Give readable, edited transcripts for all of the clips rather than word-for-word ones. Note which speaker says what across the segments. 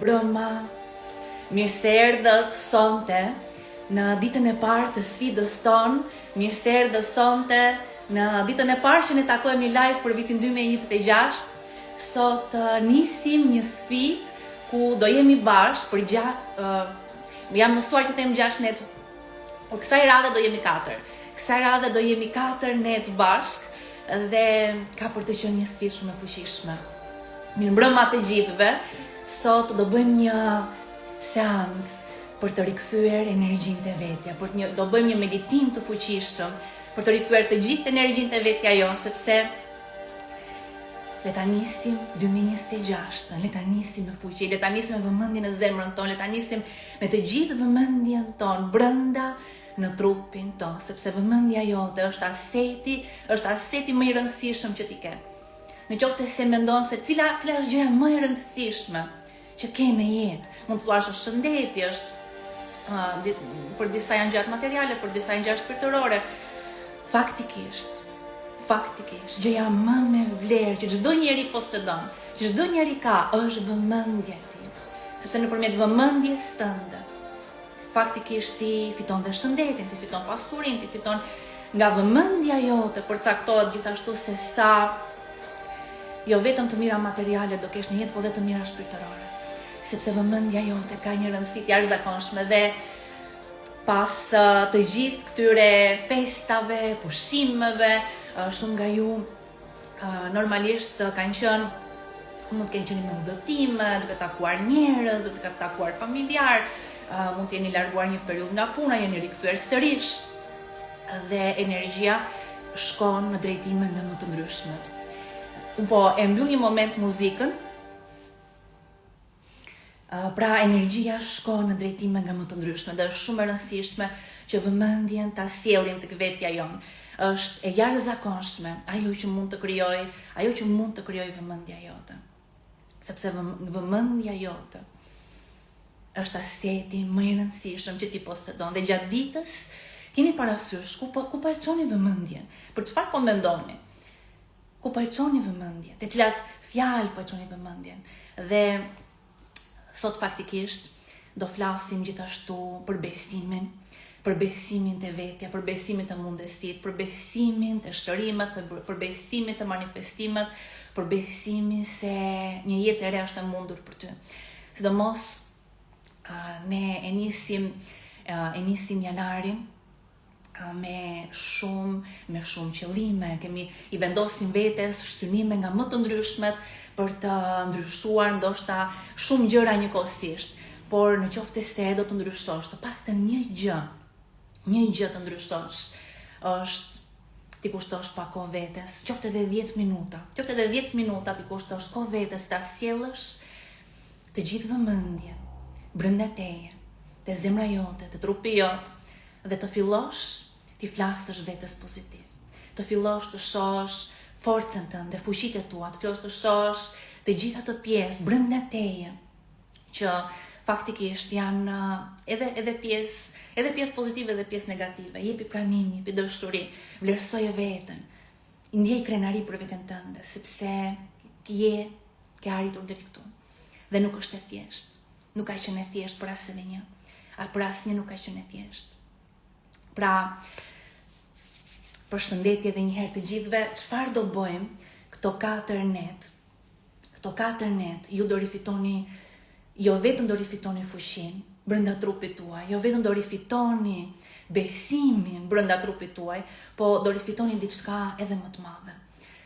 Speaker 1: Mirëmbrëma, mirë se erdhët sonte në ditën e parë të sfidës tonë, mirë se erdhët sonte në ditën e parë që ne takohemi live për vitin 2026. Sot nisim një sfidë ku do jemi bashkë për jam mësuar që them 6 net, por kësaj radhe do jemi 4. Kësaj radhe do jemi 4 net bashkë dhe ka për të qenë një sfidë shumë e fuqishme. Mirëmbrëma të gjithëve. Sot do bëjmë një seancë për të rikthyer energjinë të vetja, do bëjmë një meditim të fuqishëm për të rikthyer të gjithë energjinë të vetja jonë, sepse le ta nisim 2026, le ta nisim me fuqi, le ta nisim me vëmendje në zemrën tonë, le ta nisim me të gjithë vëmendjen tonë brenda në trupin tonë, sepse vëmendja jote është aseti më i rëndësishëm që ti ke. Në qoftë se mendon se cila është gjëja më e rëndësishme që ke në jetë, mund të thuash është shëndeti, është për disa janë gjërat materiale, për disa janë gjërat shpirtërore. Faktikisht, gjëja më me vlerë që çdo njeri posedon, që çdo njeri ka, është vëmendja e tij. Sepse nëpërmjet vëmendjes tënde, faktikisht ti fiton dhe shëndetin, ti fiton pasurinë, ti fiton nga vëmendja jote, përcaktohet gjithashtu se sa jo vetëm të mira materiale do kesh në jetë, po dhe të mira shpirtërore. Sepse vëmendja jote ka një rëndësi të jashtëzakonshme dhe pas të gjithë këtyre festave, pushimeve, shumë nga ju normalisht kanë qenë, mund të kenë qenë me udhëtime, duke takuar njerëz, duke takuar familjar, mund të jeni larguar një periudhë nga puna, jeni rikthyer sërish dhe energjia shkon në drejtime nga më të ndryshmet. Unë po e mbyll një moment muzikën, pra energjia shkon në drejtime nga më të ndryshme dhe është shumë e rëndësishme që vëmendjen ta sjellim tek vetja jonë. Është e jashtëzakonshme ajo që mund të krijojë vëmendja jote. Sepse vëmendja jote është aseti më i rëndësishëm që ti posedon dhe gjatë ditës keni parasysh ku po e çoni vëmendjen, për çfarë po mendoni? Ku po e çoni vëmendjen, te cilat fjalë po e çoni vëmendjen. Dhe sot faktikisht do flasim gjithashtu për besimin të vetja, për besimin të mundësit, për besimin të shërimet, për besimin të manifestimet, për besimin se një jetë e re është e mundur për ty. Sidomos ne e nisim janarin me shumë qëllime, i vendosim vetes shënime nga më të ndryshmet për të ndryshuar ndoshta shumë gjëra njëkohësisht, por në qoftë se do të ndryshosh, të paktën një gjë të ndryshosh, është ti kushtosh pak kohë vetes, qoftë edhe 10 minuta ti kushtosh kohë vetes, ta sjellësh të gjithë vëmendjen brenda teje, te zemra jote, te trupi jot, dhe të fillosh ti flasësh vetes pozitiv. Të fillosh të shohësh forcën tënde, fuqitë tua, të fillosh të shohësh të gjitha ato pjesë brenda teje që faktikisht janë edhe pjesë pozitive dhe pjesë negative. Jepi pranim, jepi dashuri, vlerësoje veten. Ndjej krenari për veten tënde, sepse ke arritur deri këtu. Dhe nuk është e thjeshtë. Nuk ka qenë e thjeshtë për asnjë një. Për asnjë nuk ka qenë e thjeshtë. Pra, përshëndetje edhe një herë të gjithëve, çfarë do bëjmë këto 4 net? Këto 4 net, ju do rifitoni, jo vetëm do rifitoni fuqinë brenda trupit tuaj, jo vetëm do rifitoni besimin brenda trupit tuaj, po do rifitoni diçka edhe më të madhe.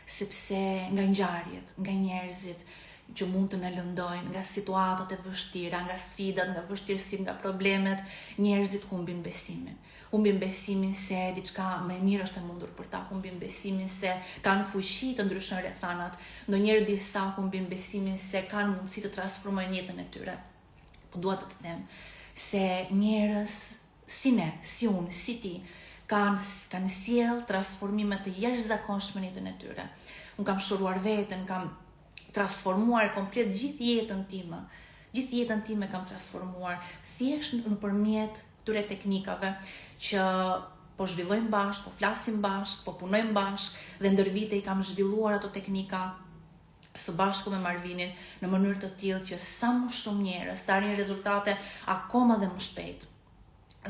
Speaker 1: Sepse nga ngjarjet, nga njerëzit që mund të në lëndojnë, nga situatat e vështira, nga sfidat, nga vështirësit, nga problemet, njerëzit humbin besimin. Humbin besimin se diçka më e mirë është e mundur për ta, humbin besimin se kanë fuqi të ndryshojnë rrethanat, ndonjëherë disa humbin besimin se kanë mundësi të transformojnë jetën e tyre. Po dua të them se njerëz si ne, si unë, si ti, kanë sjell transformime të jashtëzakonshme në jetën e tyre. Unë kam shëruar veten, kam transformuar komplet gjithë jetën time kam transformuar thjesht nëpërmjet këtyre teknikave që po zhvillojmë bashkë, po flasim bashkë, po punojmë bashkë dhe ndër vite i kam zhvilluar ato teknika së bashku me Marvinin në mënyrë të tillë që sa më shumë njerëz të arrijnë rezultate akoma dhe më shpejt.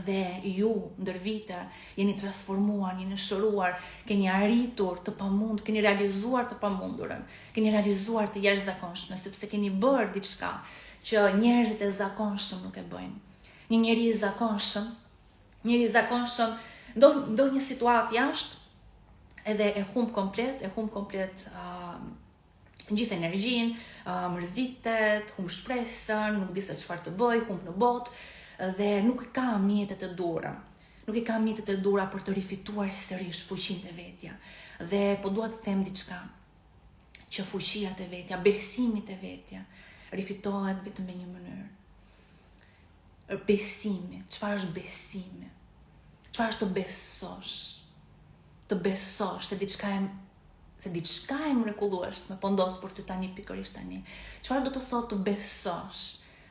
Speaker 1: Dhe ju ndër vite jeni transformuar, jeni shëruar, keni arritur të pamund, keni realizuar të pamundurën, keni realizuar të jashtëzakonshme, sepse keni bërë diçka që njerëzit e zakonshëm nuk e bëjnë. Një njeri i zakonshëm ndodh një situatë jashtë edhe e humb komplet gjithë energjinë, mërzitet, humb shpresën, nuk di se çfarë të bëj, humb në botë dhe nuk ka mjetet e dura. Nuk i ka mjetet e dura për të rifituar sërish fuqinë e vetja. Dhe po dua të them diçka, që fuqia e vetja, besimi e vetja rifitohet vetëm me një mënyrë. Besimi. Çfarë është besimi? Çfarë është të besosh? Të besosh se diçka e mrekullueshme po ndodh për ty tani, pikërisht tani. Çfarë do të thotë të besosh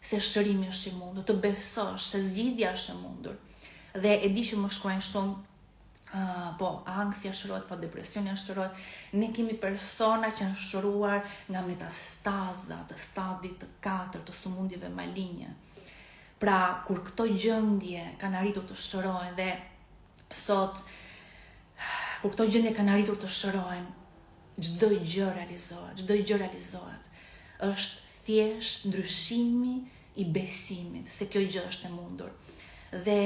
Speaker 1: se shërimi është i mundur, të besosh se zgjidhja është e mundur. Dhe e di që më shkruajnë shumë po ankthja shërohet, po depresioni shërohet. Ne kemi persona që janë shëruar nga metastaza të stadit të 4 të sëmundjeve maligne. Pra, kur këto gjendje kanë arritur të shërohen dhe sot, kur këto gjendje kanë arritur të shërohen, çdo gjë realizohet. Është thjesht ndryshimi i besimit se kjo gjë është e mundur. Dhe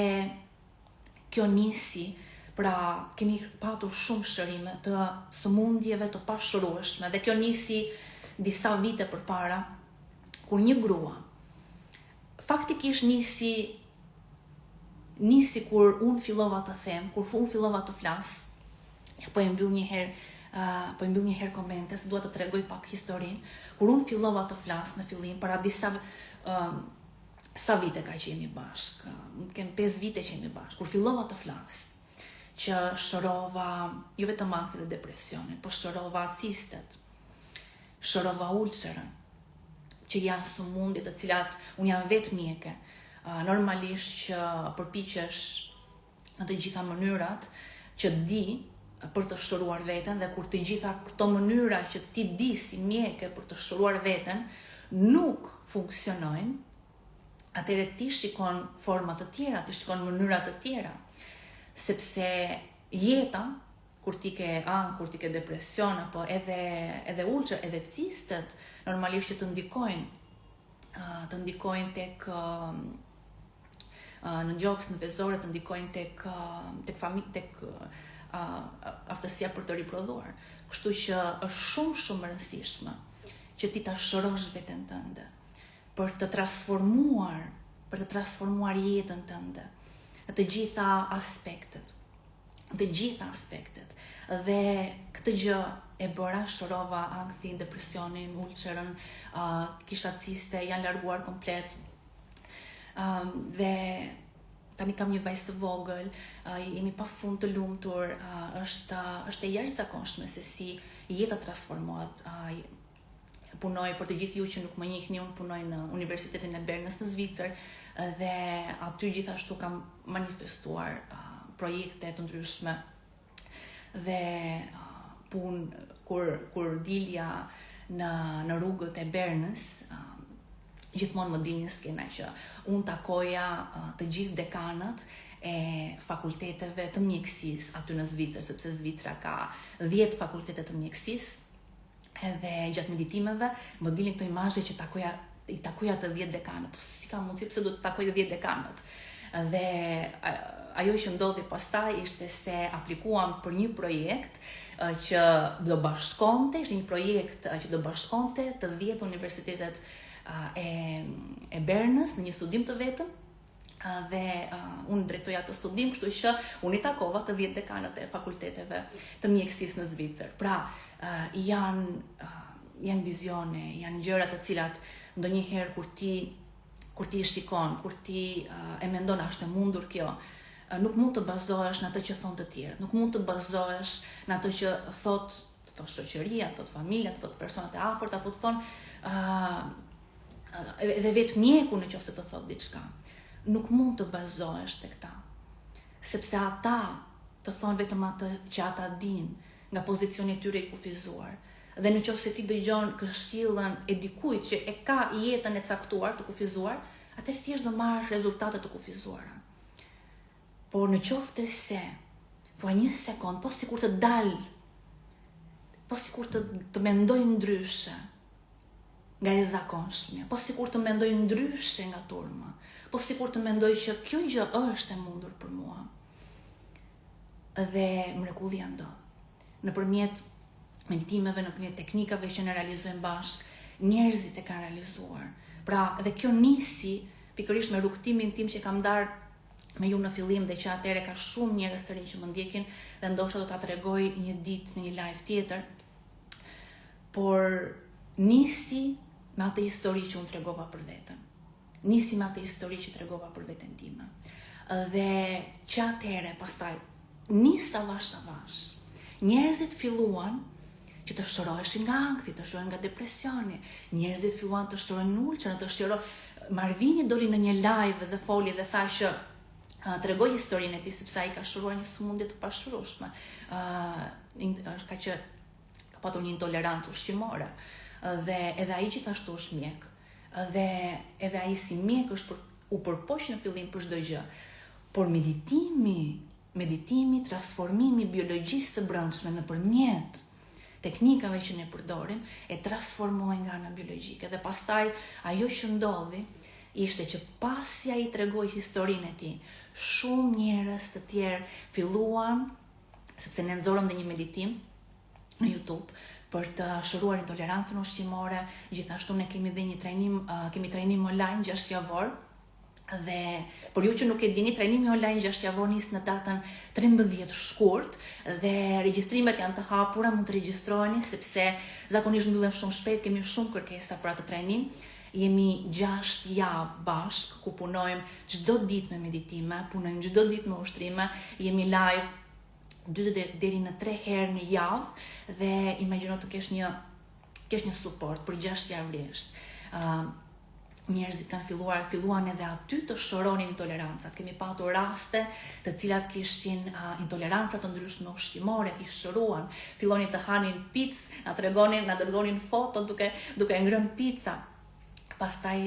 Speaker 1: kjo nisi, pra kemi patur shumë shërime të sëmundjeve të pashërueshme dhe kjo nisi disa vite përpara, kur një grua faktikisht nisi kur unë fillova të them, kur unë fillova të flas, po e mbyll një herë komente, se dua të tregoj pak historinë. Kur unë fillova të flas në fillim, para disa sa vite ka që jemi bashkë, kem 5 vite që jemi bashkë. Kur fillova të flas, që shërova jo vetëm ankthi dhe depresionin, po shërova cistet, shërova ulcerën, që janë sëmundje të cilat unë jam vetë mjeke. Normalisht që përpiqesh në të gjitha mënyrat që di për të shëruar veten, dhe kur të gjitha këto mënyra që ti di si mjeke për të shëruar veten nuk funksionojnë, atëherë ti shikon forma të tjera, ti shikon mënyra të tjera, sepse jeta, kur ti ke kur ti ke depresion, apo edhe ulcer, edhe cistet, normalisht që të ndikojnë tek në gjoks, në vezore, të ndikojnë tek aftësia për të riprodhuar. Kështu që është shumë e rëndësishme që ti ta shërosh veten tënde për të transformuar jetën tënde në të gjitha aspektet. Dhe këtë gjë e bëra, shërova ankthin, depresionin, ulcerën, kisha ciste, janë larguar komplet. Dhe tani kam një vajzë të vogël, jemi pafund të lumtur, është e jashtëzakonshme se si jeta transformohet. Punoj, për të gjithë ju që nuk më njihni, unë punoj në Universitetin e Bernës në Zvicër, dhe aty gjithashtu kam manifestuar projekte të ndryshme. Dhe kur dilja në rrugët e Bernës, gjithmonë më dilnin skena që unë takoja të gjithë dekanët e fakulteteve të mjekësisë aty në Zvicër, sepse Zvicra ka 10 fakultete të mjekësisë, edhe gjatë meditimeve më dilnin këto imazhe që i takoja të 10 dekanët, po si ka mundësi, pse do të takoj të 10 dekanët? Dhe ajo që ndodhi pastaj ishte se aplikuam për një projekt që do bashkonte, ishte një projekt që do bashkonte të 10 universitetet e Bernës në një studim të vetëm, dhe unë drejtoja të studim, kështu që unë i takova të 10 dekanët e fakulteteve të mjekësisë në Zvicër. Pra, janë vizione, janë gjëra të cilat ndonjëherë kur ti shikon, kur ti e mendon a është e mundur kjo, nuk mund të bazohesh në atë që thon të tjerët, nuk mund të bazohesh në atë që thot shoqëria, thot familja, thot personat e afërt, apo të thon edhe vetë mjeku nëse të thot diçka. Nuk mund të bazohesh tek ta, sepse ata të thon vetëm atë që ata din nga pozicioni i tyre i kufizuar, dhe në qoftë se ti dëgjon këshillën e dikujt që e ka jetën e caktuar të kufizuar, atëherë thjesht do marrësh rezultate të kufizuara. Por në qoftë se thua një sekond, po sikur të dal, po sikur të mendoj ndryshe nga e zakonshmja, po sikur të mendoj ndryshe nga turma, po sikur të mendoj që kjo gjë është e mundur për mua. Dhe mrekullia ndodh. Nëpërmjet meditimeve, nëpërmjet teknikave që ne realizojmë bashkë, njerëzit e kanë realizuar. Pra, edhe kjo nisi pikërisht me rrugtimin tim që kam ndarë me ju në fillim dhe që atëherë ka shumë njerëz të rinj që më ndjekin dhe ndoshta do ta tregoj një ditë në një live tjetër. Por nisi me atë histori që unë tregova për veten. Nisi me atë histori që tregova për veten time. Dhe që atëherë pastaj nisa avash. Njerëzit filluan që të shëroheshin nga ankthi, të shërohen nga depresioni. Njerëzit filluan të shërohen ulçën, të shërohen. Marvini doli në një live dhe foli dhe tha që tregoi historinë e tij sepse ai ka shëruar një sëmundje të pashërueshme. Ka patur një intolerancë ushqimore. Dhe edhe ai gjithashtu është mjek. Dhe edhe ai si mjek është u përpoq në fillim për çdo gjë. Por meditimi, transformimi biologjisë së brendshme nëpërmjet teknikave që ne përdorim e transformoi nga ana biologjike. Dhe pastaj ajo që ndodhi ishte që pasi ai tregoi historinë e tij, shumë njerëz të tjerë filluan, sepse ne nxorëm dhe një meditim në YouTube për të shëruar intolerancën ushqimore. Gjithashtu ne kemi dhe një trajnim online 6 javor. Dhe për ju që nuk e dini, trajnimi online 6 javor nis në datën 13 shkurt dhe regjistrimet janë të hapura, mund të regjistroheni sepse zakonisht mbyllen shumë shpejt, kemi shumë kërkesa për atë trajnim. Jemi 6 javë bashk ku punojmë çdo ditë me meditime, punojmë çdo ditë me ushtrime, jemi live 2 deri në 3 herë në javë dhe imagjino të kesh një suport për 6 javë rresht. Njerëzit kanë filluan edhe aty të shëronin intolerancat. Kemi patur raste të cilat kishin intoleranca të ndryshme ushqimore, i shëruan, fillonin të hanin picë, na dërgonin foto duke ngrënë pica. Pastaj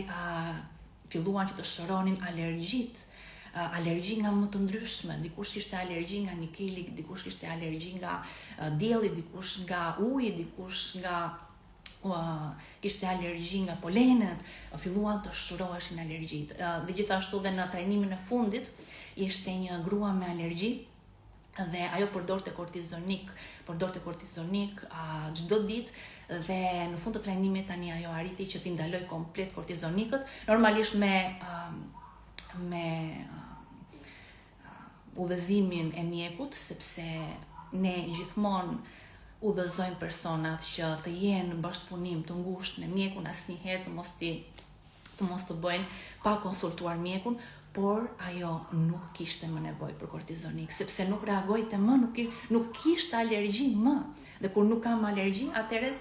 Speaker 1: filluan që të shëronin alergji nga më të ndryshme. Dikush kishte alergji nga nikeli, dikush kishte alergji nga dielli, dikush nga uji, dikush nga kishte alergji nga polenet, filluan të shëroheshin alergjitë. Dhe gjithashtu dhe në trajnimin e fundit ishte një grua me alergji dhe ajo përdorte kortizonik çdo ditë dhe në fund të trajnimit tani ajo arriti që t'i ndaloj komplet kortizonikët, normalisht me udhëzimin e mjekut, sepse ne gjithmonë udhëzojmë personat që të jenë në bashkëpunim të ngushtë me mjekun, asnjëherë të mos të bëjnë pa konsultuar mjekun, por ajo nuk kishte më nevojë për kortizonik, sepse nuk reagoi te më, nuk kishte alergji më. Dhe kur nuk kam alergji, atëherë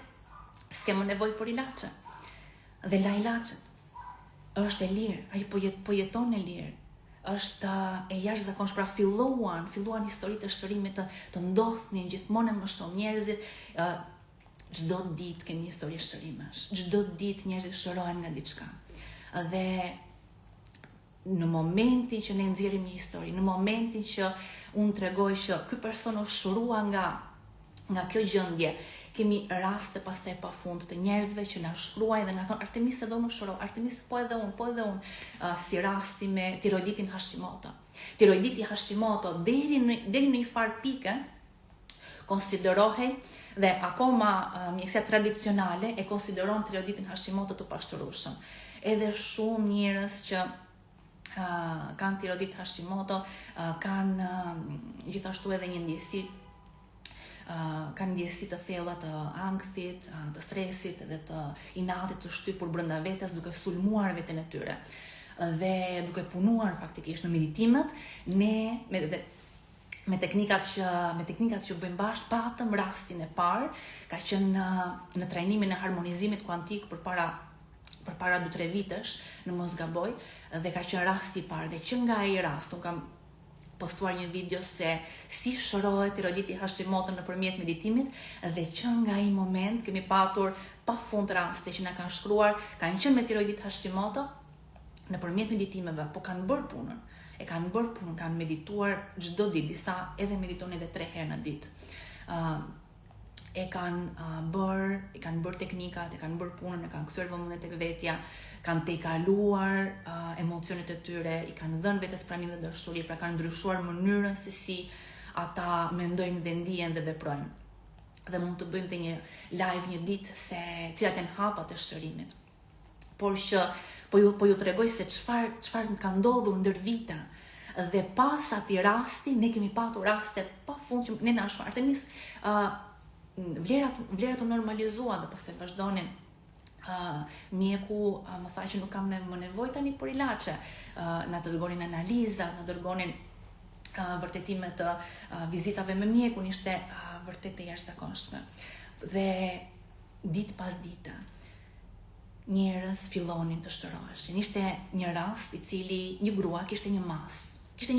Speaker 1: s'kem më nevojë për ilaçe. Dhe la ilaçet. Është e lirë, ai po jeton e lirë. Është e jashtëzakonshme, pra filluan historitë të shërimit të ndodhnin gjithmonë më shumë njerëzit. Çdo ditë kemi histori shërimesh. Çdo ditë njerëzit shërohen nga diçka. Dhe në momentin që ne nxjerrim një histori, në momentin që unë tregoj që ky person u shërua nga kjo gjendje, kemi raste pastaj pafund të njerëzve që na shkruajnë dhe na thonë Artemis edhe unë shëroj, Artemis po edhe unë, si rasti me tiroiditin Hashimoto. Tiroiditi Hashimoto deri në një farë pike konsiderohej dhe akoma mjekësia tradicionale e konsideron tiroiditin Hashimoto të pashërueshëm. Edhe shumë njerëz që kanë tiroidit Hashimoto kanë gjithashtu edhe një ndjesi kanë ndjesi të thella të ankthit, të stresit dhe të inatit të shtypur brenda vetes duke sulmuar veten e tyre. Dhe duke punuar faktikisht në meditimet, ne me teknikat që bëjmë bashkë, patëm rastin e parë, ka qenë në trajnimin e harmonizimit kuantik përpara 2-3 vitesh, në mos gaboj, dhe ka qenë rasti i parë. Dhe që nga ai rast, unë kam postuar një video se si shërohet tiroiditi Hashimoto nëpërmjet meditimit dhe që nga ai moment kemi patur pafund raste që na kanë shkruar, kanë qenë me tiroidit Hashimoto nëpërmjet meditimeve, po kanë bërë punën. Kanë medituar çdo ditë, disa edhe meditojnë edhe 3 herë në ditë. E kanë bërë teknikat, e kanë bërë punën, e kanë kthyer vëmendjen tek vetja, kanë tejkaluar emocionet e tyre, i kanë dhënë vetes pranim dhe dashuri, pra kanë ndryshuar mënyrën se si ata mendojnë dhe ndihen dhe veprojnë. Dhe mund të bëjmë të një live një ditë se cilat janë hapat e shërimit. Por që po ju tregoj se çfarë ka ndodhur ndër vite. Dhe pas atij rasti, ne kemi patur raste pafund që ne na shfartemis vlerat u normalizua dhe pastaj vazhdonin. Mjeku më tha që nuk kam më nevojë tani për ilaçe. Na të dërgonin analiza, na dërgonin vërtetime të vizitave me mjekun, ishte vërtet e jashtëzakonshme. Dhe ditë pas dite njerëz fillonin të shëroheshin. Ishte një rast i cili një grua kishte një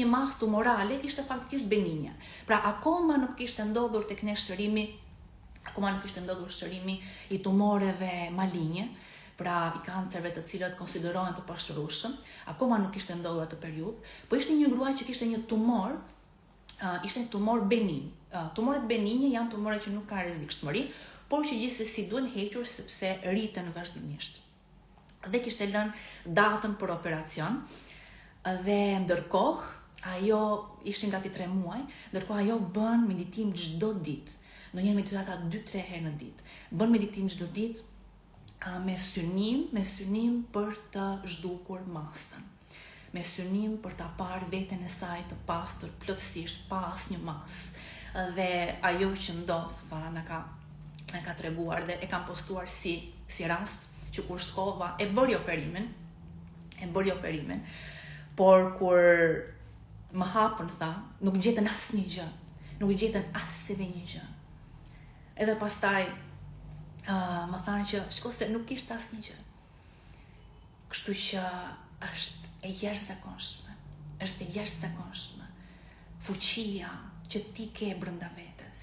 Speaker 1: mas tumorale, ishte faktikisht benigne. Pra akoma nuk kishte ndodhur tek ne shërimi, i tumoreve maligne, pra i kancerve të cilët konsiderohen të pashërueshëm, akoma nuk kishte ndodhur atë periudhë, po ishte një grua që kishte një tumor, ishte një tumor benign. Tumoret benigne janë tumore që nuk kanë rrezikshmëri, por që gjithsesi duhen hequr sepse rriten vazhdimisht. Dhe kishte lënë datën për operacion, dhe ndërkohë ajo ishin gati 3 muaj, ndërkohë ajo bën meditim çdo ditë. Ndonjëherë meditata 2-3 herë në ditë. Bën meditim çdo ditë me synim për të zhdukur masën. Me synim për ta parë veten e saj të pastër plotësisht pa asnjë masë. Dhe ajo që ndodh, na ka treguar dhe e kam postuar si rast që kur shkova e bëri operimin, por kur më hapën tha, nuk gjetën asnjë gjë, nuk gjetën as edhe një gjë. Edhe pastaj më thanë që shko se nuk ishte asnjë gjë. Kështu që është e jashtëzakonshme fuqia që ti ke brenda vetes,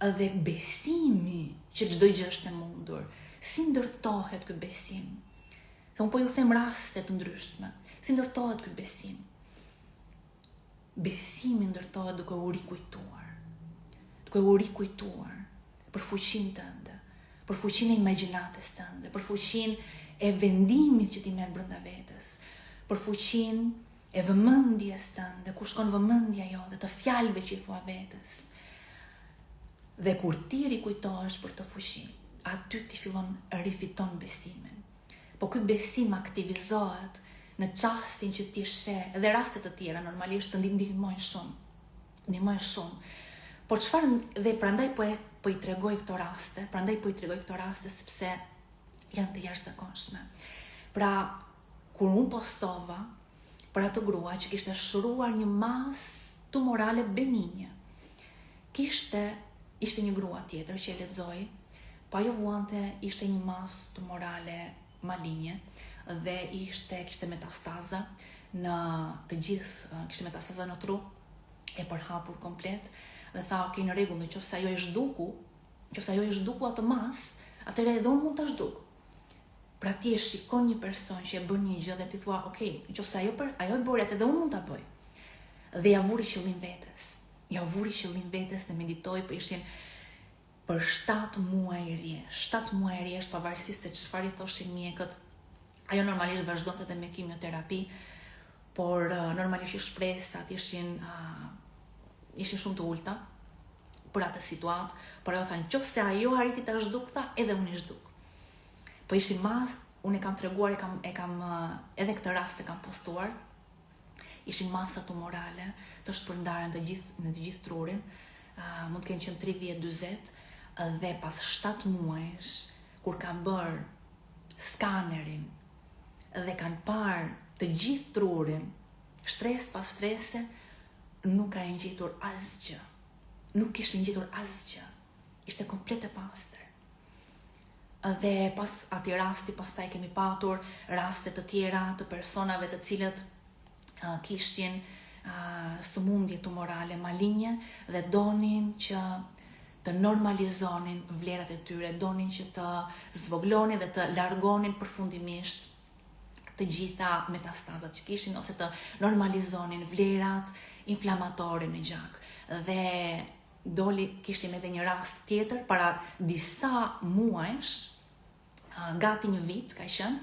Speaker 1: edhe besimi që çdo gjë është e mundur. Si ndërtohet ky besim? Se unë po ju them raste të ndryshme. Si ndërtohet ky besim? Besimi ndërtohet duke u rikujtuar për fuqinë tënde, për fuqinë e imagjinatës tënde, për fuqinë e vendimit që ti merr brenda vetes, për fuqinë e vëmendjes tënde, ku shkon vëmendja jote, të fjalëve që i thua vetes. Dhe kur ti rikujtohesh për të fuqi, aty ti fillon rifiton besimin. Po ky besim aktivizohet në çastin që ti sheh, edhe raste të tjera normalisht të ndihmojnë shumë. Por çfarë dhe prandaj po i tregoj këto raste, sepse janë të jashtëzakonshme. Pra, kur unë postova për atë grua që kishte shëruar një masë tumorale benigne, ishte një grua tjetër që e lexoi, po ajo vuante ishte një masë tumorale maligne dhe kishte metastaza në të gjithë, kishte metastaza në tru, e përhapur komplet, dhe tha, ok, në rregull, nëse ajo e zhduku atë masë, atëherë edhe unë mund ta zhduk. Pra ti e shikon një person që e bën një gjë dhe ti thua, ok, nëse ajo e bëri atë, edhe unë mund ta bëj. Dhe ja vuri qëllim vetes dhe meditoi, po ishin për 7 muaj rresht, pavarësisht se çfarë i thoshin mjekët. Ajo normalisht vazhdonte edhe me kimioterapi, por normalisht shpresat ishin shumë të ulta për atë situatë, por ajo tha, nëse ajo arriti ta zhdukta, edhe unë i zhduk. Po ishin unë e kam treguar, edhe këtë rast e kam postuar, ishin masa tumorale të shpërndarën në të gjithë trurin, mund të kenë qenë 30-40, dhe pas 7 muajsh, kur kanë bërë skanerin dhe kanë parë të gjithë trurin, shtres pas shtrese, nuk ka ngjitur asgjë. Ishte komplet e pastër. Dhe pas atij rasti, pastaj kemi patur raste të tjera të personave të cilët kishin sëmundje tumorale malinje dhe donin që të normalizonin vlerat e tyre, donin që të zvoglonin dhe të largonin përfundimisht të gjitha metastazat që kishin, ose të normalizonin vlerat inflamatore në gjak. Dhe kishim edhe një rast tjetër para disa muajsh, gati një vit ka qenë,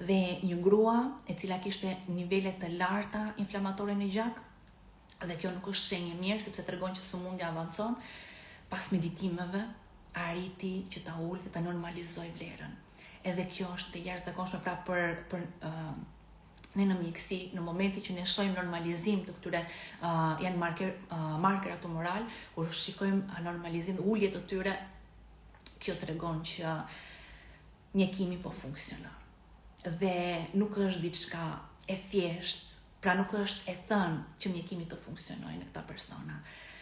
Speaker 1: dhe një grua e cila kishte nivele të larta inflamatore në gjak, dhe kjo nuk është shenjë mirë sepse tregon që sëmundja avancon, pas meditimeve arriti që ta ulë dhe ta normalizoj vlerën. Edhe kjo është e jashtëzakonshme pra për ne në mjekësi, në momenti që ne shohim normalizim të këtyre janë markera tumoral, kur shikojmë normalizim, ulje të tyre, kjo tregon që mjekimi po funksionon. Dhe nuk është diçka e thjesht, pra nuk është e thënë që mjekimi të funksionojë në këta persona.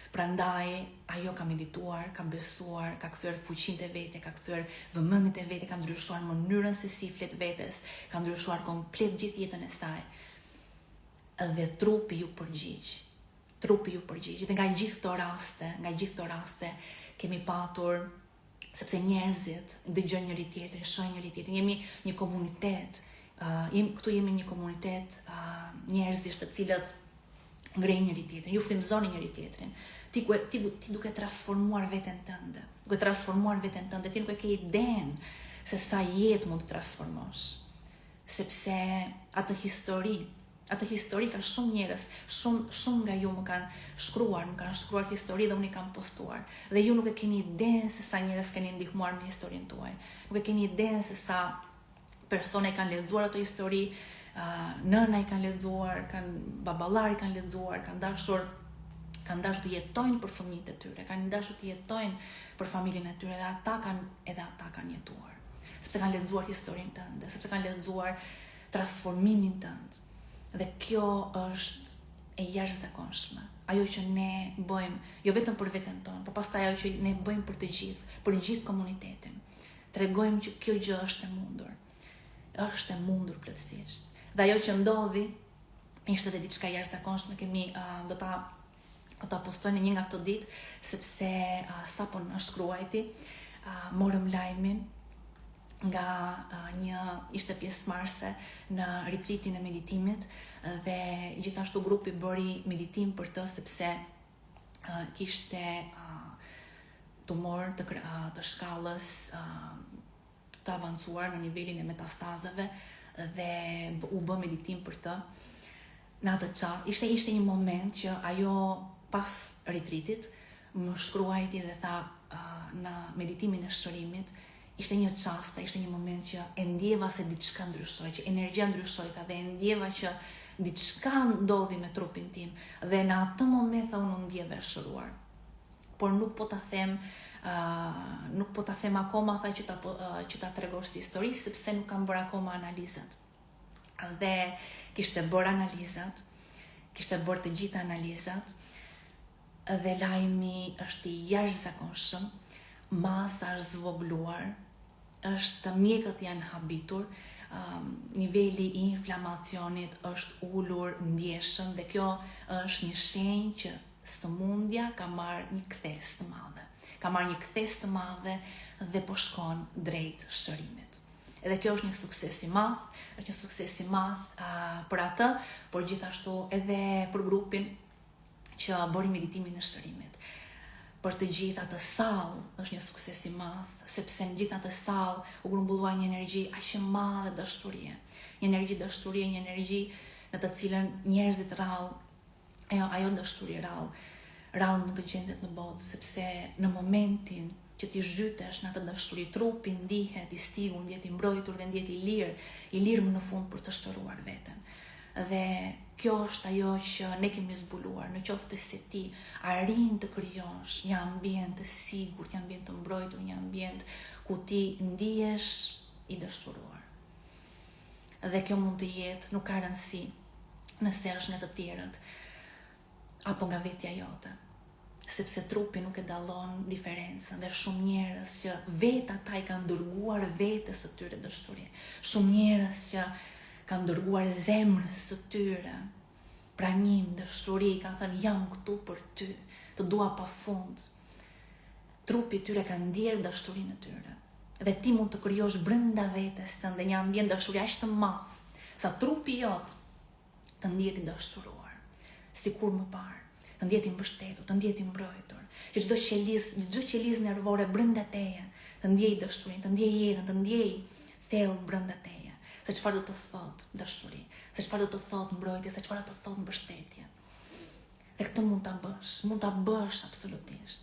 Speaker 1: Prandaj, ajo ka medituar, ka besuar, ka kthyer fuqinë e vete, ka kthyer vëmendjen e vete, ka ndryshuar mënyrën se si flet vetes, ka ndryshuar komplet gjithë jetën e saj. Dhe trupi ju përgjigj. Dhe nga gjithë këto raste kemi patur, sepse njerëzit dëgjojnë njëri tjetrin, shohin njëri tjetrin, jemi një komunitet, këtu jemi një komunitet njerëzish të cilët ngrejnë njëri tjetrin, ju frymëzoni njëri tjetrin. Ti duke transformuar veten tënde. Ti nuk e ke idenë se sa jetë mund të transformosh. Sepse atë histori ka shumë njerëz, shumë nga ju më kanë shkruar histori dhe unë i kam postuar. Dhe ju nuk e keni idenë se sa njerëz keni ndihmuar me historinë tuaj. Nuk e keni idenë se sa persona i kanë lexuar ato histori, nëna i kanë lexuar, baballari kanë lexuar, kanë dashur të jetojnë për fëmijët e tyre, kanë dashur të jetojnë për familjen e tyre, dhe ata kanë jetuar. Sepse kanë lexuar historinë tënde, sepse kanë lexuar transformimin tënd. Dhe kjo është e jashtëzakonshme. Ajo që ne bëjmë, jo vetëm për veten tonë, por pastaj ajo që ne bëjmë për të gjithë komunitetin. Tregojmë që kjo gjë është e mundur. Është e mundur plotësisht. Dhe ajo që ndodhi ishte edhe diçka jashtëzakonshme, do ta postoj në një nga këto ditë, sepse sapo na shkruajti, morëm lajmin nga ishte pjesëmarrëse në retritin e meditimit, dhe gjithashtu grupi bëri meditim për të, sepse kishte tumor të shkallës të avancuar në nivelin e metastazave, dhe u bë meditim për të. Në atë qatë, ishte një moment që ajo pas retritit më shkruajti dhe tha në meditimin e shërimit, ishte një qaste, ishte një moment që e ndjeva se diçka ndryshoi, që energjia ndryshoi, dhe e ndjeva që diçka ndodhi me trupin tim, dhe në atë moment unë ndjeva e shëruar. Por nuk po ta them akoma që ta tregosh si histori, sepse nuk kam bërë akoma analizat. Dhe kishte bërë analizat, kishte bërë të gjitha analizat, dhe lajmi është i jashtëzakonshëm, masa është zvogluar, mjekët janë habitur, niveli i inflamacionit është ulur ndjeshëm, dhe kjo është një shenjë që sëmundja ka marrë një kthes të madhe, dhe po shkon drejt shërimit. Edhe kjo është një sukses i madh, për atë, por gjithashtu edhe për grupin që bëri meditimin e shërimit. Për të gjithë atë sallë është një sukses i madh, sepse në gjithë atë sallë u grumbullua një energji aq e madhe dashurie. Një energji në të cilën njerëzit ajo dashuri rrallë mund të gjendet në botë, sepse në momentin që ti zhytesh në atë dashuri, trupi ndihet i sigurt, ndihet i mbrojtur dhe ndihet i lirë më në fund për të shëruar veten. Dhe kjo është ajo që ne kemi zbuluar, në qoftë se ti arrin të krijosh një ambient të sigurt, një ambient të mbrojtur, një ambient ku ti ndihesh i dashuruar. Dhe kjo mund të jetë, nuk ka rëndësi nëse është nga të tjerët apo nga vetja jote, sepse trupi nuk e dallon diferencën, dhe shumë njerëz që vetë ata i kanë dërguar vetes së tyre dashuri, shumë njerëz që kanë dërguar zemrës së tyre pranim, dëshuri, kanë thënë jam këtu për ty, të dua pafund. Trupi i tyre ka ndjerë dashurinë e tyre. Dhe ti mund të krijosh brenda vetes tënde një ambient dashuri aq të madh, sa trupi jot të ndihet i dashuruar, sikur më parë, të ndihet i mbështetur, të ndihet i mbrojtur, që çdo qelizë nervore brenda teje të ndjej dashurinë, të ndjej jetën, të ndjej thellë brenda teje, se çfarë do të thotë dashuri, se çfarë do të thotë mbrojtje, se çfarë do të thotë mbështetje. Dhe këtë mund ta bësh absolutisht.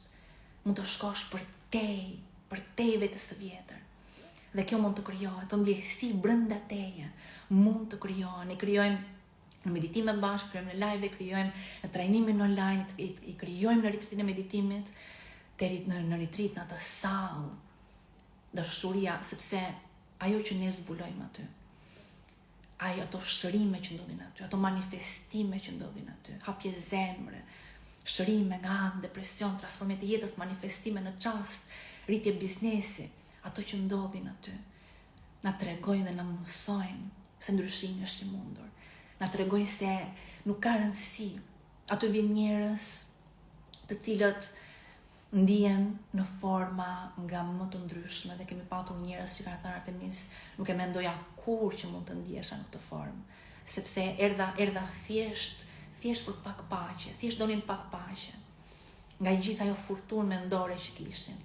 Speaker 1: Mund të shkosh për te vetes së vjetër. Dhe kjo mund të krijohet, të ndjesi brenda teje, mund të krijohen, i krijojmë në meditime bashkë, krijojmë në live, krijojmë në trajnimin online, i krijojmë në retritin e meditimit, në retrit, në atë sallë, dashuria, sepse ajo që ne zbulojmë aty, ato shërime që ndodhin aty, ato manifestime që ndodhin aty, hapje zemre, shërime nga anë, depresion, transformime të jetës, manifestime në çast, rritje biznesi, ato që ndodhin aty, na tregojnë dhe na mësojnë se ndryshimi është i mundur. Na tregojnë se nuk ka rëndësi. Aty vijnë njerëz të cilët ndihen në forma nga më të ndryshme dhe kemi patur njerëz që kanë thënë Artemis, nuk e mendoja kur që mund të ndihesha në këtë formë, sepse erdha thjesht për pak paqe, thjesht donin pak paqe. Nga gjithë ajo furtunë mendore që kishin,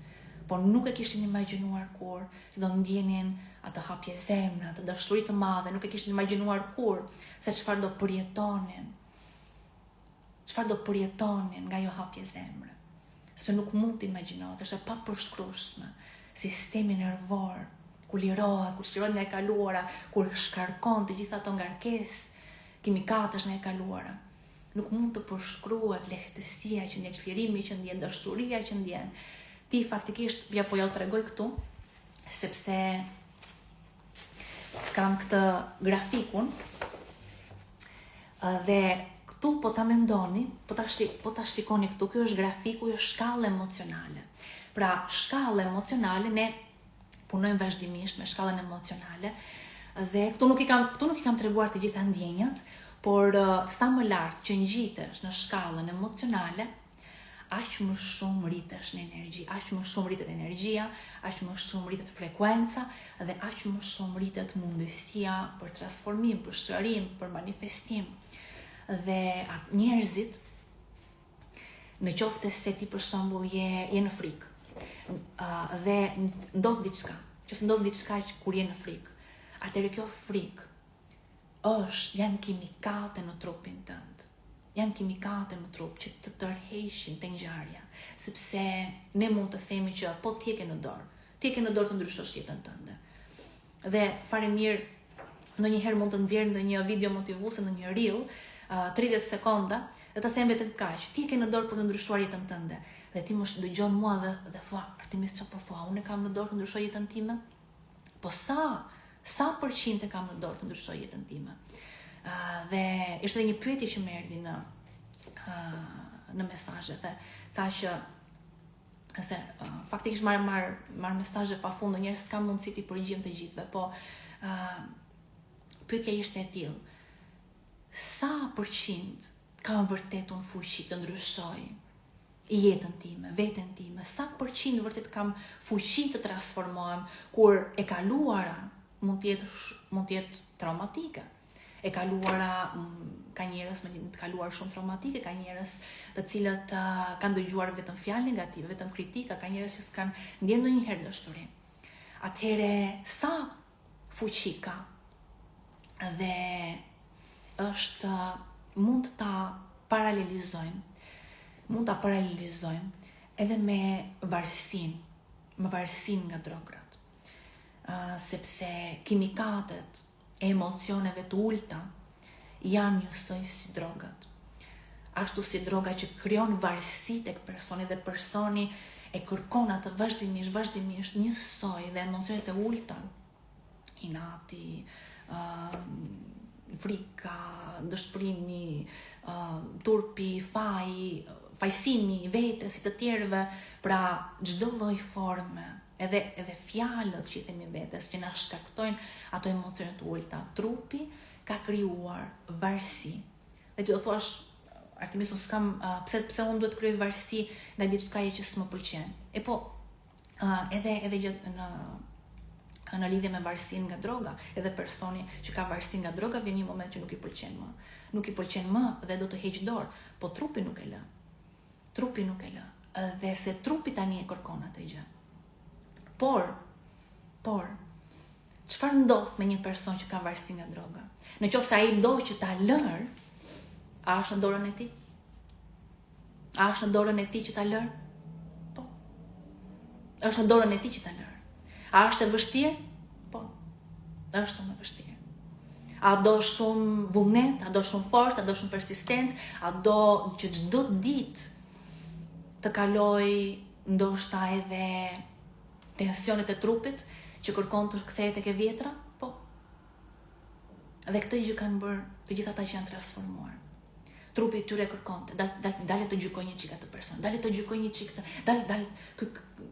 Speaker 1: por nuk e kishin imagjinuar kur që do ndjenin atë hapje zemre, atë dashuri të madhe, nuk e kishin imagjinuar kur se çfarë do përjetonin nga ajo hapje zemre. Sepse nuk mund të imagjinohet, është e papërshkrueshme. Sistemi nervor, kur lirohet, kur shlirohet nga e kaluara, kur shkarkon të gjitha ato ngarkesë kimikatësh nga e kaluara. Nuk mund të përshkruhet lehtësia që ndjen, çlirimi që ndjen, dashuria që ndjen. Ti faktikisht, po ja u tregoj këtu, sepse kam këtë grafikun dhe këtu po ta mendoni, po ta shikoni këtu, kjo është grafiku i shkallë emocionale. Pra, shkallë emocionale, ne punojmë vazhdimisht me shkallën emocionale dhe këtu nuk i kam treguar të gjitha ndjenjat, por sa më lart që ngjitesh në shkallën emocionale, aq më shumë rritesh në energji, aq më shumë rritet energjia, aq më shumë rritet frekuenca dhe aq më shumë rritet mundësia për transformim, për shërim, për manifestim. Dhe atë njerëzit, në qoftë se ti për shembull je në frikë dhe ndodh diçka kur je në frikë, atëherë kjo frikë janë kimikate në trupin tënd. Janë kimikate në trup që të tërheqin te ngjarja, sepse ne mund të themi që po ti e ke në dorë të ndryshosh jetën tënde. Dhe fare mirë, ndonjëherë mund të nxjerr ndonjë video motivuese në një reel, 30 sekonda, dhe të them vetëm kaq, ti e ke në dorë për të ndryshuar jetën tënde. Dhe ti më dëgjon mua dhe thua, Artemis, çfarë po thua? Unë kam në dorë të ndryshoj jetën time? Po sa përqind e kam në dorë të ndryshoj jetën time? Dhe ishte edhe një pyetje që më erdhi në mesazhe dhe tha që faktikisht marr mesazhe pafund, ndonjëherë s'kam mundësi t'i përgjigjem të gjithëve, po pyetja ishte e tillë: sa përqind kam vërtet unë fuqi të ndryshoj jetën time, veten time? Sa përqind vërtet kam fuqi të transformohem, kur e kaluara mund të jetë traumatike. E kaluara, ka njerëz me të kaluar shumë traumatike, ka njerëz të cilët kanë dëgjuar vetëm fjalë negative, vetëm kritika, ka njerëz që s'kan ndjer ndonjëherë dashuri. Atëherë sa fuqi ka? Dhe mund ta paralelizojmë edhe me varësinë nga drograt. Sepse kimikatet e emocioneve të ulta janë njësoj si drogat. Ashtu si droga që krijon varësi tek personi dhe personi e kërkon atë vazhdimisht njësoj, dhe emocionet e ulta, inati, frika, dëshpërimi, turpi, fajsimi, vetes, si të tjerëve, pra çdo lloj forme, edhe fjalët që i themi vetes, që na shkaktojnë ato emocione të ulta. Trupi ka krijuar varësi Dhe ti do thuash, Artemis, unë s'kam, pse unë duhet kryej varësi ndaj diçkaje që s'më pëlqen. E po, edhe gjatë në lidhje me varësinë nga droga, edhe personi që ka varësi nga droga vjen një moment që nuk i pëlqen më. Nuk i pëlqen më dhe do të heq dorë, po trupi nuk e lë. Trupi nuk e lë. Dhe se trupi tani e kërkon atë gjë. Por, çfarë ndodh me një person që ka varësi nga droga? Nëse ai do që ta lër, a është në dorën e tij? A është në dorën e tij që ta lër? Po. Është në dorën e tij që ta lër. A është e vështirë? Po. Është shumë e vështirë. A do shumë vullnet, a do shumë forcë, a do shumë persistencë, a do që çdo ditë të kaloj ndoshta edhe tensionet e trupit që kërkon të kthehet tek e vjetra? Po. Dhe këtë gjë kanë bërë të gjithë ata që janë transformuar. Trupi i tyre kërkonte, dale të gjykoj një çik atë person, dale të gjykoj një çik këtë,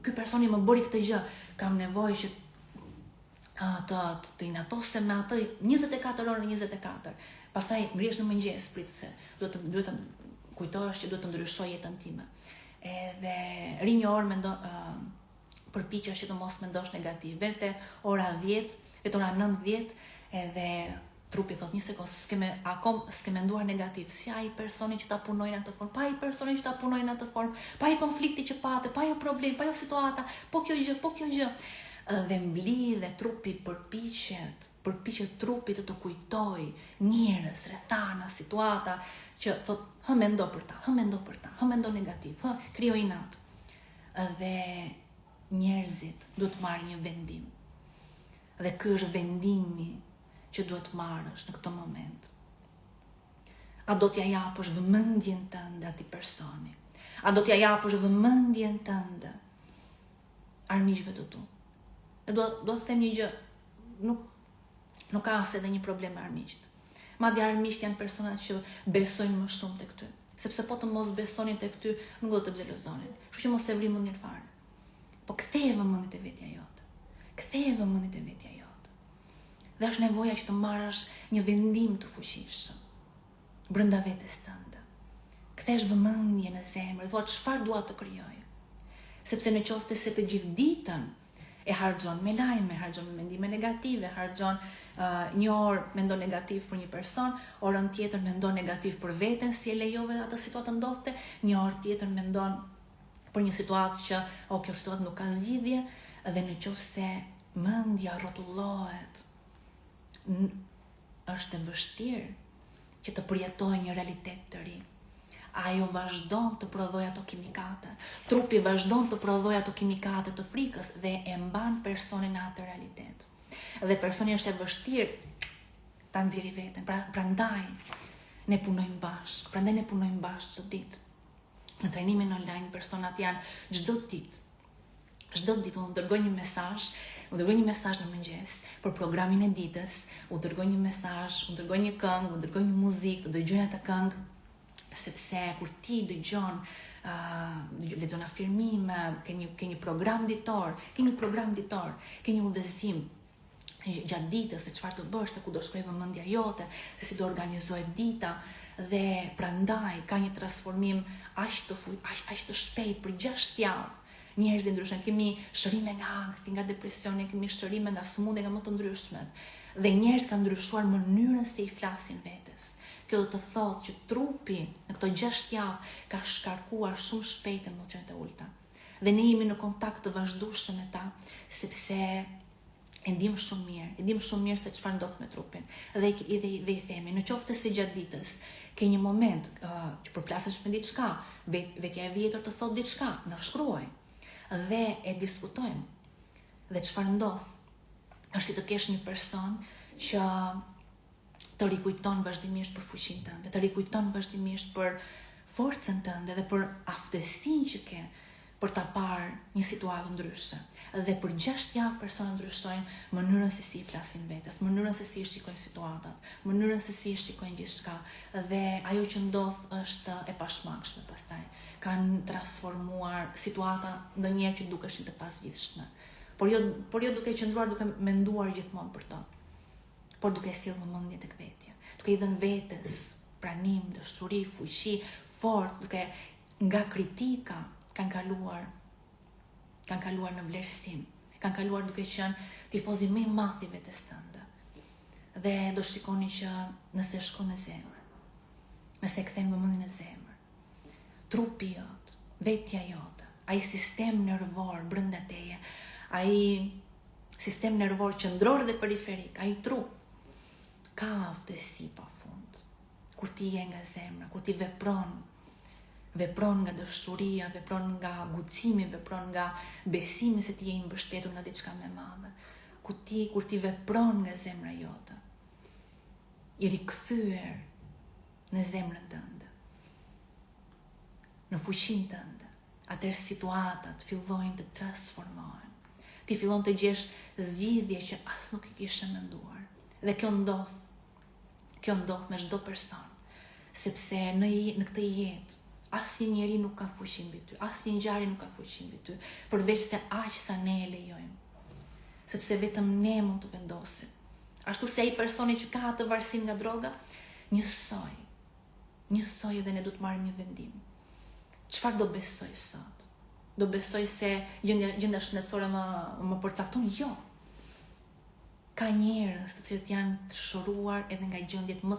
Speaker 1: ky personi më bëri këtë gjë, kam nevojë që të inatosem me atë 24 orë në 24. Pastaj ngrihesh në mëngjes, prit se duhet të kujtohesh që duhet të ndryshoj jetën time. Edhe ri një orë përpiqesh që të mos mendosh negativ. Vete ora 10, vete ora 9-10, edhe trupi thot një sekond, s'ke menduar negativ. Si ai personi që ta punoi në atë formë, pa ai personi që ta punoi në atë formë, pa ai konflikti që pate, pa ai problem, pa ai situata, po kjo gjë. Dhe mblidhe trupi përpiqet trupi të kujtoj njerëz, rrethana, situata që thot, mendo për ta, mendo negativ, krijo inat. Dhe njerëzit duhet marrë një vendim. Dhe ky është vendimi që duhet marrësh në këtë moment. A do t'ja japësh vëmendjen tënde atij personi? A do t'ja japësh vëmendjen tënde armiqve të tu? E do të them një gjë, nuk ka as edhe një problem me armiqt. Madje armiqt janë personat që besojnë më shumë tek ty, sepse po të mos besonin tek ty, nuk do të xhelozonin. Kështu që mos e vri mendjen fare. Po ktheje vëmendjen te vetja jote. Dhe është nevoja që të marrësh një vendim të fuqishëm brenda vetes tënde. Kthesh vëmendje në zemër, thua çfarë dua të krijoj. Sepse nëse se të gjithë ditën e harxhon me lajme, harxhon me mendime negative, harxhon një orë mendon negativ për një person, orën tjetër mendon negativ për veten si e lejove atë situatë ndodhte, një orë tjetër mendon për një situatë që kjo situatë nuk ka zgjidhje, dhe nëse mendja rrotullohet, është e vështirë që të përjetojë një realitet të ri. Ajo vazhdon të prodhoj ato kimikate. Trupi vazhdon të prodhoj ato kimikate të frikës dhe e mban personin në atë realitet. Dhe personi është e vështirë ta nxjerrë veten. Prandaj ne punojmë bashkë çdo ditë. Në trajnimin online personat janë çdo ditë unë dërgoj një mesazh, në mëngjes për programin e ditës, unë dërgoj një mesazh, unë dërgoj një këngë, unë dërgoj një muzikë, të dëgjojnë atë këngë. Sepse kur ti dëgjon, lexon afirmime, ke një program ditor, ke një udhëzim gjatë ditës se çfarë të bësh, se ku do shkojë vëmendja jote, se si do organizohet dita, dhe prandaj ka një transformim aq të shpejt për 6 javë. Njerëzit ndryshojnë, kemi shërime nga ankthi, nga depresioni, kemi shërime nga sëmundje, nga më të ndryshmet. Dhe njerëzit kanë ndryshuar mënyrën se i flasin vetes. Kjo do të thotë që trupi në këto 6 javë ka shkarkuar shumë shpejt emocionet e ulta. Dhe ne jemi në kontakt të vazhdueshëm me ta, sepse e dim shumë mirë se çfarë ndodh me trupin. Dhe i themi, nëse se gjatë ditës ke një moment që përplasesh me diçka, vetja e vjetër të thotë diçka, na shkruaj dhe e diskutojmë. Dhe çfarë ndodh? Është si të kesh një person që të rikujton vazhdimisht për fuqinë tënde, të rikujton vazhdimisht për forcën tënde dhe për aftësinë që ke për ta parë një situatë ndryshe. Dhe për 6 javë persona ndryshojnë mënyrën se si i flasin vetes, mënyrën se si i shikojnë situatat, mënyrën se si i shikojnë gjithçka, dhe ajo që ndodh është e pashmangshme pastaj. Kanë transformuar situata ndonjëherë që dukeshin të pasgjidhshme, por jo duke qëndruar duke menduar gjithmonë për to, por duke sjellë vëmendje tek vetja, duke i dhënë vetes pranim, dëshuri, fuqi, fort, duke nga kritika kanë kaluar në vlerësim, kanë kaluar duke qenë tifozi më i madh i vetes tënde. Dhe do shikoni që nëse shkon në zemër, nëse kthen vëmendjen në zemër, trupi jot, vetja jote, ai sistem nervor brenda teje, ai sistem nervor qendror dhe periferik, ai trup ka aftësi pafund. Kur ti je nga zemra, kur ti vepron nga dëshuria, vepron nga guximi, vepron nga besimi se ti je i mbështetur nga diçka më e madhe. Kur ti vepron nga zemra jote, i rikthyer në zemrën tënde, në fuqinë tënde, atëherë situatat fillojnë të transformohen. Ti fillon të gjesh zgjidhje që as nuk i kishe menduar. Dhe kjo ndodh me çdo person, sepse në këtë jetë asnjë njeri nuk ka fuqi mbi ty, asnjë ngjarje nuk ka fuqi mbi ty, përveç se aq sa ne e lejojmë. Sepse vetëm ne mund të vendosim. Ashtu se ai personi që ka atë varësi nga droga, njësoj edhe ne du të marrim një vendim. Çfarë do besoj sot? Do besoj se gjendja shëndetësore më përcakton? Jo. Ka njerëz të cilët janë të shoruar edhe nga gjendjet më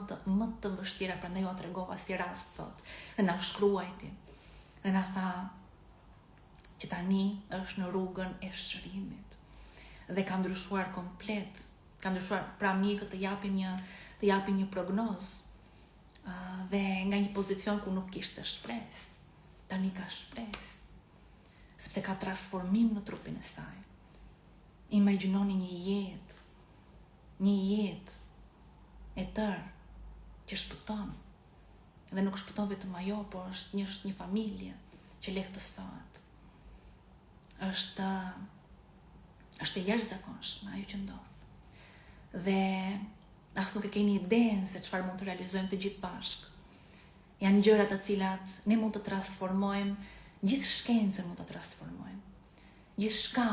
Speaker 1: të vështira, prandaj ju tregova si rast sot. Dhe na shkruajti. Dhe na tha që tani është në rrugën e shërimit. Dhe ka ndryshuar komplet. Ka ndryshuar, pra mjekët të japin një prognozë. Dhe nga një pozicion ku nuk kishte shpresë, tani ka shpresë. Sepse ka transformim në trupin e saj. Imagjinoni një jetë e tërë që shpëton. Dhe nuk shpëton vetëm ajo, por është një familje që lehtësohet. Është e jashtëzakonshme ajo që ndodh. Dhe as nuk e keni idenë se çfarë mund të realizojmë të gjithë bashkë. Janë gjëra të cilat ne mund të transformojmë, gjithë shkencën mund të transformojmë. Gjithçka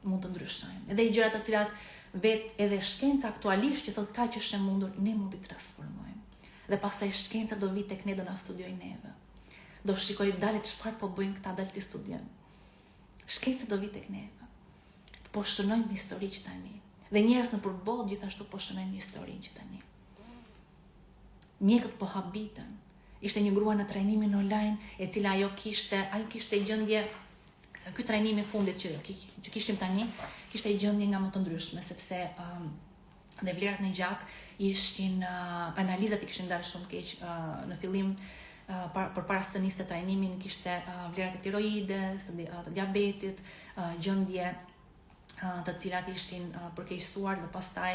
Speaker 1: mund të ndryshojmë. Edhe gjëra të cilat vetë edhe shkenca aktualisht që thotë ka që është e mundur, ne mund t'i transformojmë. Dhe pastaj shkenca do vi tek ne, do na studiojë neve. Do shikoj dalet çfarë po bëjnë këta, dalë t'i studiojmë. Shkenca do vi tek neve. Po shënojmë histori që tani. Dhe njerëz në përballë gjithashtu po shënojnë historinë që tani. Mjekët po habiten. Ishte një grua në trajnimin online e cila ajo kishte gjendje. Ky trajnim i fundit që kishim tani, kishte gjendje nga më të ndryshme, sepse dhe vlerat në gjak ishin analizat i kishin dalë shumë keq. Në fillim, përpara se të niste trajnimin, kishte vlerat e tiroides, të diabetit, gjendje të cilat ishin përkeqësuar dhe pastaj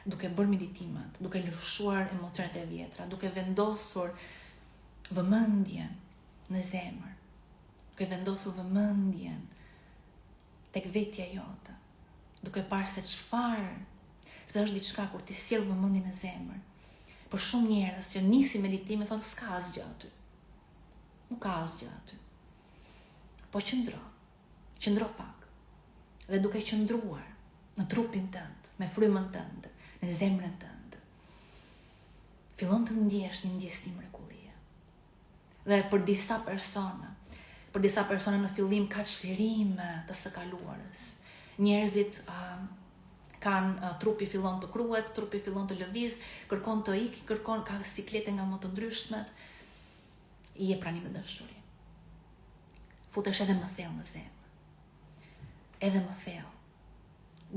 Speaker 1: duke bërë meditimet, duke lëshuar emocionet e vjetra, duke vendosur vëmendjen në zemër, duke vendosur vëmendjen tek vetja jote, duke parë se çfarë, sepse është diçka kur ti sjell vëmendjen në zemër. Për shumë njerëz që nisin meditimin thonë s'ka asgjë aty. Nuk ka asgjë aty. Po qëndro pak. Dhe duke qëndruar në trupin tënd, me frymën tënde, në zemrën tënde, fillon të ndjesh një ndjesim mrekullie. Dhe për disa persona në fillim ka çlirime të së kaluarës. Njerëzit trupi fillon të kruhet, trupi fillon të lëviz, kërkon të ikë, kërkon ka siklete nga më të ndryshmet, i jep pranim dhe dashuri. Futesh edhe më thellë në zemër. Edhe më thellë.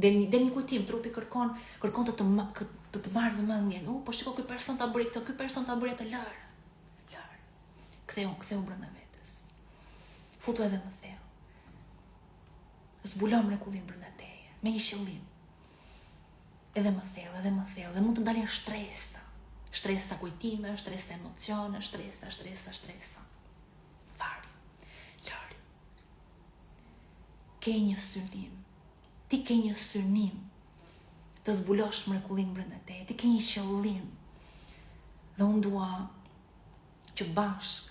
Speaker 1: Del një kujtim, trupi kërkon të marrë vëmendjen. Po shiko, ky person ta bëri këtë, ky person ta bëri atë, lër. Ktheu brenda vetes. Futu edhe më thellë. Zbulo mrekullinë brenda teje, me një qëllim. Edhe më thellë, dhe mund të dalin shtresa kujtime, shtresa emocione, shtresa. Lëri. Ke një synim. Ti ke një synim të zbulosh mrekullinë brenda teje. Ti ke një qëllim. Dhe unë dua që bashk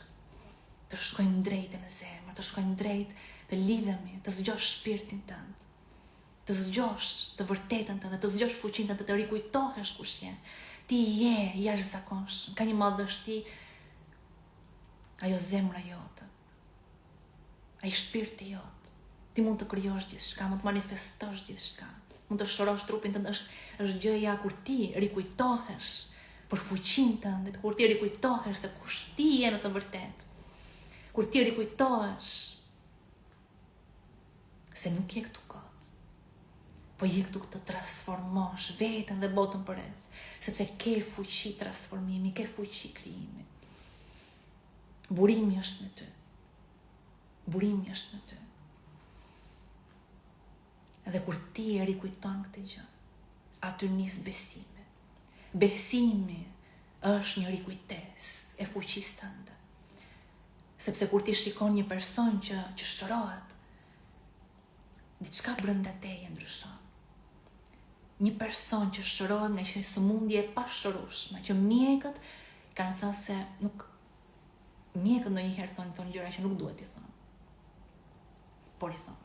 Speaker 1: të shkojmë drejt në zemër, të shkojmë drejt, të lidhemi, të zgjosh shpirtin tënd, të zgjosh të vërtetën tënde, të zgjosh fuqinë tënde, të rikujtohesh kush je, Ti je jashtëzakonshëm, ka një madhështi ajo zemra jote, ai shpirti jot. Ti mund të krijosh gjithçka, mund të manifestosh gjithçka, mund të shërosh trupin tënd. Është gjëja kur ti rikujtohesh për fuqinë tënde, kur ti rikujtohesh se kush ti je në të vërtetë. Kur ti rikujtohesh se nuk je këtu kot, po je këtu të transformosh veten dhe botën përreth, sepse ke fuqi transformimi, ke fuqi krijimi. Burimi është në ty. Burimi është në ty. Edhe kur ti e rikujton këtë gjë, aty nis besimi. Besimi është një rikujtesë e fuqisë tënde. Sepse kur ti shikon një person që shërohet, diçka brenda teje ndryshon. Një person që shërohet nga një sëmundje e pashërueshme, që mjekët kanë thënë se nuk mjekët ndonjëherë thonë gjëra që nuk duhet i thonë. Por i thonë.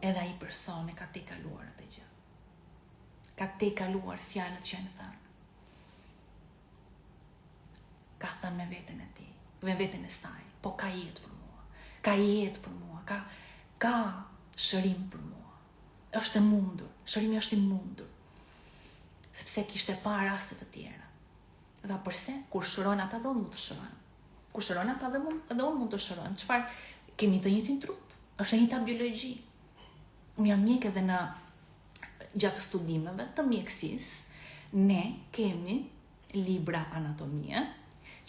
Speaker 1: Edhe ai person e ka te kaluar atë gjë. Ka te kaluar fjalët që në thënë. Ka thënë me veten e tij, me veten e saj, po ka jetë për mua. Ka jetë për mua, ka shërim për mua. Është e mundur, shërimi është i mundur. Sepse kishte parë raste të tjera. Dhe përse? Kur shërojnë ata dhe unë mund të shërojnë. Kur shërojnë ata dhe unë mund të shërojnë. Çfarë? Kemi të njëjtin trup. Është e njëjta biologji. Unë jam mjek edhe në gjatë studimeve të mjekësisë, ne kemi libra anatomie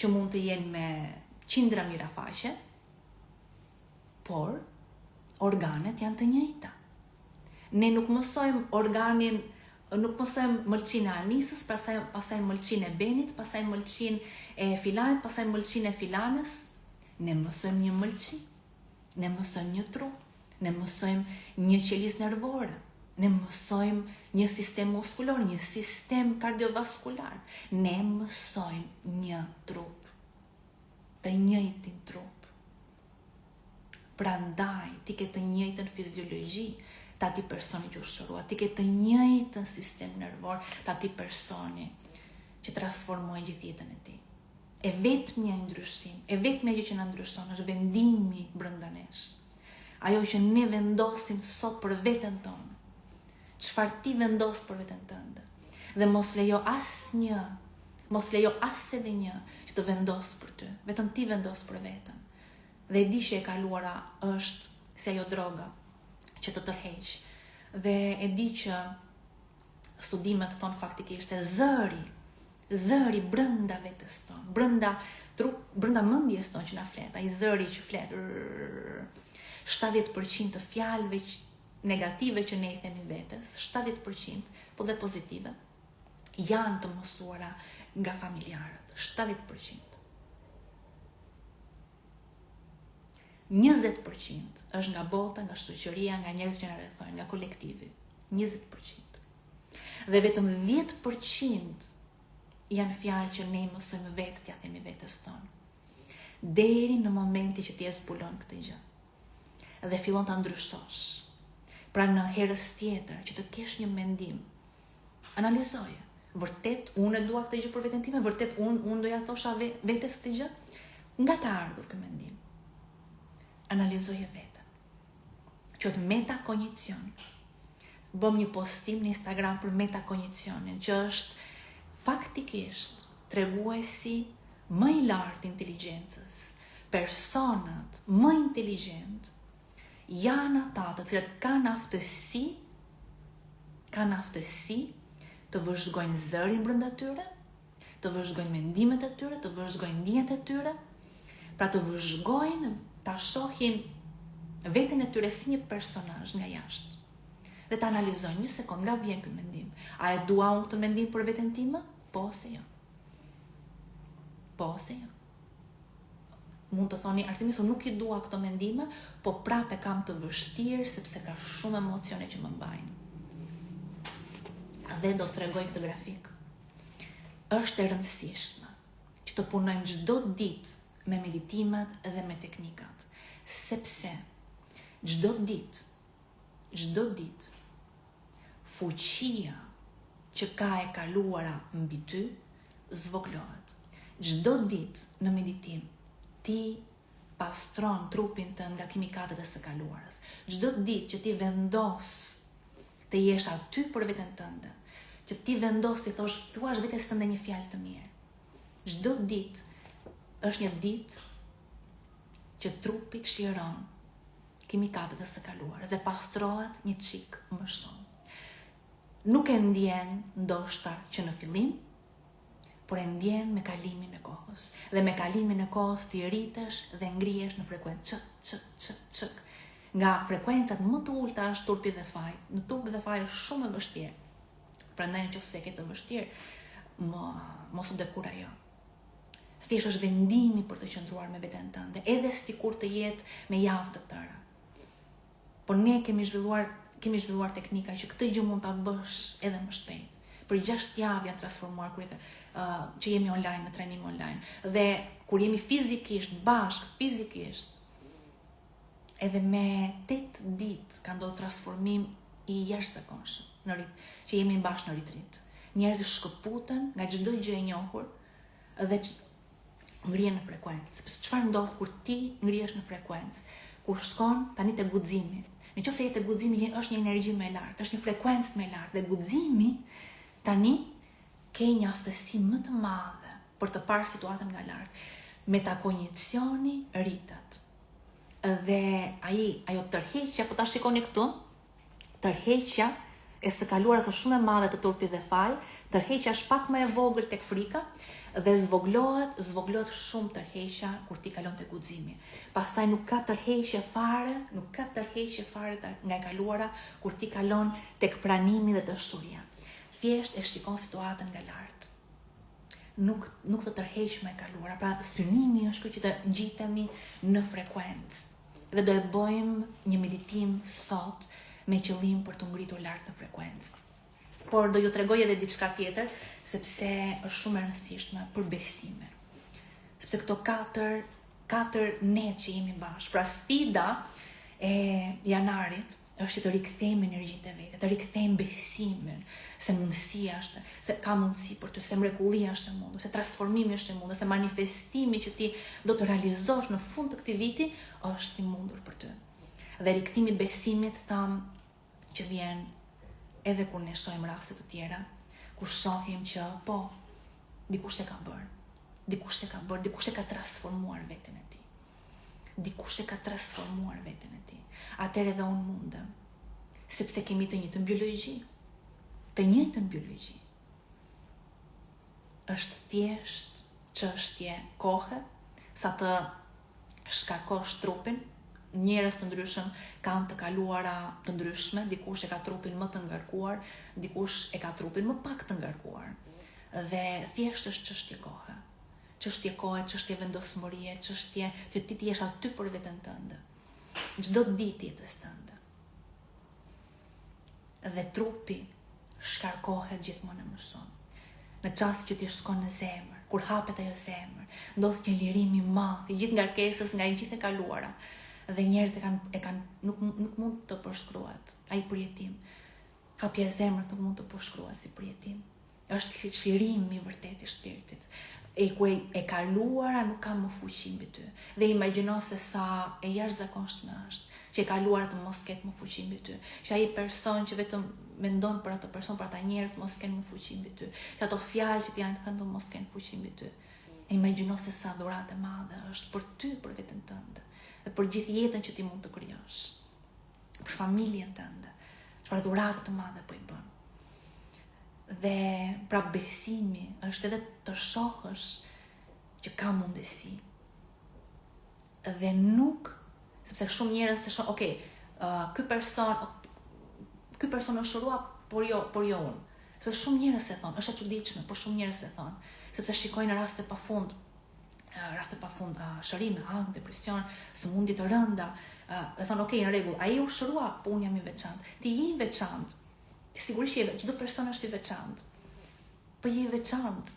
Speaker 1: që mund të jenë me qindra mirafaqe, por organet janë të njëjta. Ne nuk mësojmë organin, nuk mësojmë mëlçinë e anisës, pastaj mëlçinë e benit, pastaj mëlçinë e filanit, pastaj mëlçinë e filanes. Ne mësojmë një mëlçi, ne mësojmë një trup, ne mësojmë një qelizë nervore, ne mësojmë një sistem muskulor, një sistem kardiovaskular. Ne mësojmë një trup, të njëjtin trup. Prandaj, ti ke të njëjtën fiziologji, ta ti personi që u shërua, ti ke të njëjtën sistem nervor, ta ti personi që transformoi gjithë jetën e tij. E vetmja ndryshim, e vetmja gjë që na ndryshon është vendimi brenda nesh. Ajo që ne vendosim sot për veten tonë. Çfarë ti vendos për veten tënde. Dhe mos lejo as edhe një që të vendos për ty. Vetëm ti vendos për veten. Dhe e di që e kaluara është se ajo droga që të tërheq. Dhe e di që studimet thonë faktikisht se zëri brenda vetes tonë, brenda mendjes tonë që na flet, ai zëri që flet, 70% të fjalëve negative që ne i themi vetes, 70%, po dhe pozitive, janë të mësuara nga familjarët, 70%. 20% është nga bota, nga shoqëria, nga njerëzit që na rrethojnë, nga kolektivi. 20%. Dhe vetëm 10% janë fjalë që ne mësojmë vetë t'ja themi vetes tonë. Deri në momenti që ti e zbulon këtë gjë. Dhe fillon ta ndryshosh. Pra në herës tjetër që të kesh një mendim, analizoje. Vërtet unë e dua këtë gjë për veten time, vërtet unë do ja thosha vetes këtë gjë? Nga ka ardhur ky mendim? Analizoje vetën. Qoftë metakognicion. Bëm një postim në Instagram për metakognicionin, që është faktikisht treguesi më i lartë inteligjencës. Personat më inteligjent janë ata të cilët kanë aftësi të vëzhgojnë zërin brenda tyre, të vëzhgojnë mendimet e tyre, të vëzhgojnë ndjenjat e tyre, pra të vëzhgojnë ta shohin veten e tyre si një personazh nga jashtë. Dhe ta analizojnë një sekond nga vjen ky mendim. A e dua unë këtë mendim për veten time? Po ose jo. Po ose jo. Mund të thoni, Artemis, unë nuk i dua këto mendime, po prapë kam të vështirë sepse ka shumë emocione që më mbajnë. Dhe do të tregoj këtë grafik. Është e rëndësishme që të punojmë çdo ditë me meditimet dhe me teknikat, sepse çdo ditë fuqia që ka e kaluara mbi ty zvoglohet. Çdo ditë në meditim ti pastron trupin tënd nga kimikatet e së kaluarës. Çdo ditë që ti vendos të jesh aty për veten tënde, që ti vendos të thuash vetes tënde një fjalë të mirë. Çdo ditë është një ditë që trupi çliron kimikatet e së kaluarës dhe pastrohet një çik më shumë. Nuk e ndjen ndoshta që në fillim, por e ndjen me kalimin e kohës. Dhe me kalimin e kohës ti rritesh dhe ngrihesh në frekuencë çk. Nga frekuencat më të ulta është turpi dhe faji. Në turp dhe faji është shumë e vështirë. Prandaj nëse ke të vështirë, mos u dekur ajo. Thjesht është vendimi për të qëndruar me veten tënde, edhe sikur të jetë me javë të tëra. Por ne kemi zhvilluar teknika që këtë gjë mund ta bësh edhe më shpejt. Për 6 javë janë transformuar që jemi online, në trajnim online. Dhe kur jemi fizikisht, fizikisht, edhe me 8 ditë ka ndodhur transformim i jashtëzakonshëm në rit, që jemi bashkë në retreat. Njerëzit shkëputen nga çdo gjë e njohur dhe ngrihen në frekuencë. Çfarë ndodh kur ti ngrihesh në frekuencë? Kur shkon tani te guximi. Nëse jetë guximi është një energji më e lartë, është një frekuencë më e lartë dhe guximi tani ke një aftësi më të madhe për të parë situatën nga lart. Metakognicjoni rritet. Dhe ajo tërheqja, po ta shikoni këtu, tërheqja e së kaluarës është shumë e madhe të turpit dhe faj, tërheqja është pak më e vogël tek frika dhe zvoglohet shumë tërheqja kur ti kalon te guximi. Pastaj nuk ka tërheqje fare nga e kaluara kur ti kalon tek pranimi dhe dashuria. Thjesht e shikon situatën nga lart. Nuk të tërheq me e kaluara. Pra synimi është që të ngjitemi në frekuencë. Dhe do e bëjmë një meditim sot me qëllim për të ngritur lart në frekuencë. Por do ju tregoj edhe diçka tjetër, sepse është shumë e rëndësishme për besime. Sepse këto katër ne që jemi bashkë. Pra sfida e janarit është që të rikthejmë energjitë e vete, të rikthejmë besimin, se mundësia është, se ka mundësi për ty, se mrekullia është e mundur, se transformimi është e mundur, se manifestimi që ti do të realizosh në fund të këtij viti është i mundur për ty. Dhe rikthimi besimit tham që vjen edhe kur ne shohim raste të tjera, kur shohim që dikush e ka bërë, dikush e ka transformuar veten e tij. Dikush e ka transformuar veten e tij. Atëherë edhe unë mundem, sepse kemi të njëjtën biologji. Të njëjtën biologji. Është thjesht çështje kohe sa të shkarkosh trupin. Njerëz të ndryshëm kanë të kaluara të ndryshme, dikush e ka trupin më të ngarkuar, dikush e ka trupin më pak të ngarkuar. Dhe thjesht është çështje kohe. Çështje kohe, çështje vendosmërie, çështje që ti jesh aty për veten tënde. Çdo ditë jetës tënde. Dhe trupi shkarkohet gjithmonë më shumë. Në çast që ti shkon në zemër, kur hapet ajo zemër, ndodh një lirim i madh i gjithë ngarkesës nga i gjithë e kaluara. Dhe njerëzit nuk mund të përshkruhet ai përjetim. Hapja e zemrës nuk mund të përshkruhet si përjetim. Është çlirimi i vërtetë i shpirtit. E kaluara nuk ka më fuqi mbi ty. Dhe imagjino se sa e jashtëzakonshme është që e kaluara të mos ketë më fuqi mbi ty. Që ai person që vetëm mendon për atë person, për ata njerëz mos kenë më fuqi mbi ty. Që ato fjalë që ti janë thënë mos kenë fuqi mbi ty. E imagjino se sa dhuratë e madhe është për ty, për veten tënde, dhe për gjithë jetën që ti mund të krijosh. Për familjen tënde. Çfarë dhuratë të madhe po i bën. Dhe pra besimi është edhe të shohësh që ka mundësi. Dhe nuk, sepse shumë njerëz se shoh, ky person është shërua, por jo unë. Sepse shumë njerëz se thonë, është e çuditshme, por shumë njerëz se thonë, sepse shikojnë raste pafund, shërime, depresion, sëmundje të rënda, dhe thonë, në rregull, ai u shërua, po unë jam i veçantë. Ti je i veçantë. Sigurisht që çdo person është i veçantë. Po je i veçantë.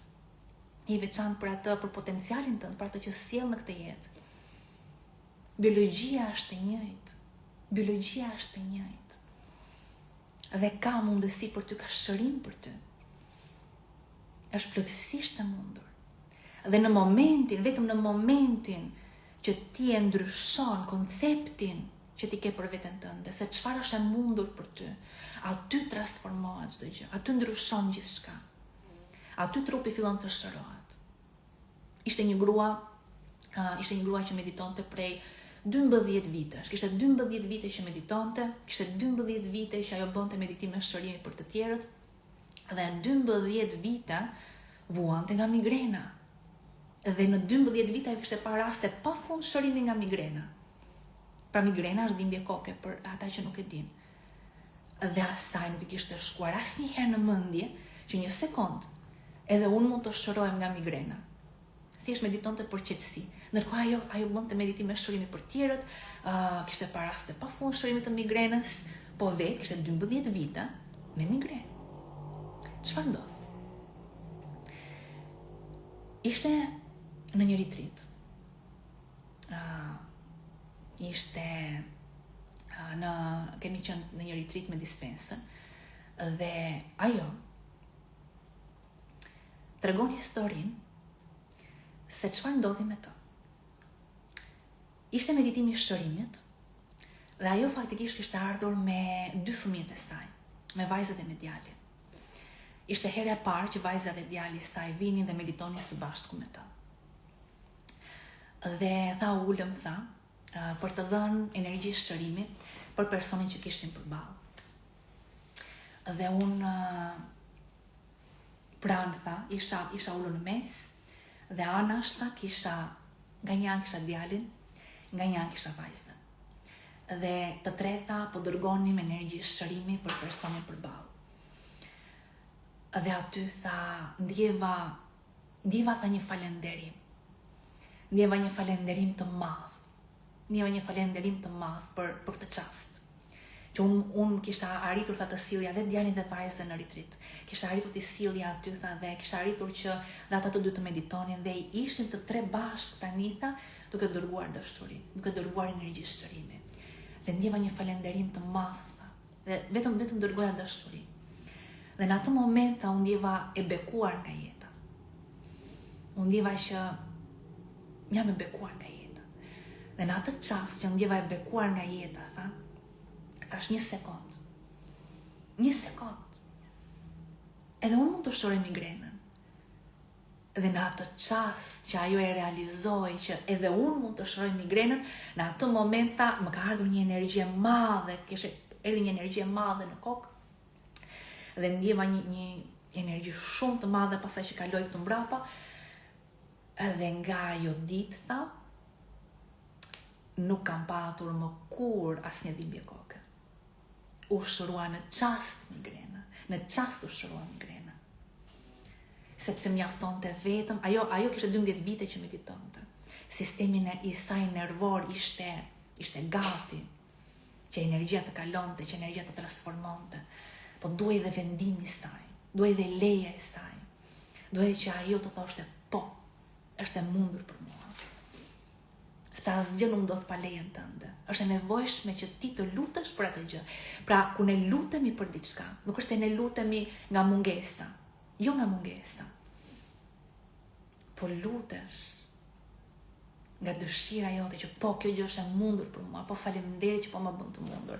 Speaker 1: Je i veçantë për potencialin tënd, për atë që sjell në këtë jetë. Biologjia është e njëjtë. Dhe ka mundësi për ty, ka shërim për ty. është plotësisht e mundur. Dhe vetëm në momentin që ti e ndryshon konceptin që ti ke për veten tënde, se çfarë është e mundur për ty, aty transformohet çdo gjë, aty ndryshon gjithçka. Aty trupi fillon të shërohet. Ishte një grua që meditonte prej 12 vitesh. Kishte 12 vite që meditonte, kishte 12 vite që ajo bënte meditime shërimi për të tjerët, dhe 12 vite vuante nga migrena. Dhe në 12 vite ajo kishte parë raste pafund shërimi nga migrena. Pra migrena është dhimbje koke për ata që nuk e din. Dhe asaj nuk i kishte shkuar asnjëherë në mendje që një sekond edhe unë mund të shërohem nga migrena. Thjesht meditonte për qetësi. Ndërkohë ajo bënte meditime shërimi për tjerët, kishte parë raste pafund shërimi të migrenës, po vetë kishte 12 vite me migrenë. Çfarë ndodh? Ishte në një retreat. Kemi qenë në një retreat me dispensën, dhe ajo tregon historinë se çfarë ndodhi me të. Ishte meditimi i shërimit, dhe ajo faktikisht kishte ardhur me 2 fëmijët e saj, me vajzën dhe me djalin. Ishte herë e parë që vajza dhe djali i saj vinin dhe meditonin së bashku me të. Dhe ulëm për të dhënë energji shërimi për personin që kishin përballë. Dhe unë pranë isha ulur në mes, dhe anash nga një anë kisha djalin, nga një anë kisha vajzën. Dhe të tre po dërgonim energji shërimi për personin përballë. Dhe aty ndjeva një falenderim. Ndjeva një falenderim të madh. Për të çast. Që unë kisha arritur të sillja dhe djalin dhe vajzën në retreat. Kisha arritur të sillja aty dhe kisha arritur që dhe ata të dy të meditonin dhe ishin të tre bashkë tani duke dërguar dashuri, duke dërguar energji shërimi. Dhe ndjeva një falenderim të madh dhe vetëm dërgoja dashuri. Dhe në atë moment unë ndjeva e bekuar nga jeta. Unë ndjeva që jam e bekuar nga jeta. Dhe në atë çast që ndjeva e bekuar nga jeta, thash një sekond. Edhe unë mund të shëroj migrenën. Dhe në atë çast që ajo e realizoi që edhe unë mund të shëroj migrenën, në atë moment më ka ardhur një energji e madhe, erdhi një energji e madhe në kokë. Dhe ndjeva një energji shumë të madhe pasaj që kaloi këtu mbrapa, dhe nga ajo ditë nuk kam patur më kur asnjë dhimbje koke. U shërua në çast migrena, u shërua migrena. Sepse mjaftonte vetëm, ajo kishte 12 vite që meditonte. Sistemi i saj nervor ishte gati që energjia të kalonte, që energjia të transformonte. Po duhej dhe vendimi i saj, duhej dhe leja e saj, duhej që ajo të thoshte po, është e mundur për mua. Sepse asgjë nuk ndodh pa lejen tënde. Është e nevojshme që ti të lutesh për atë gjë. Pra, kur ne lutemi për diçka, nuk është se ne lutemi nga mungesa, jo nga mungesa. Po lutesh nga dëshira jote që po, kjo gjë është e mundur për mua, po faleminderit që po më bën të mundur.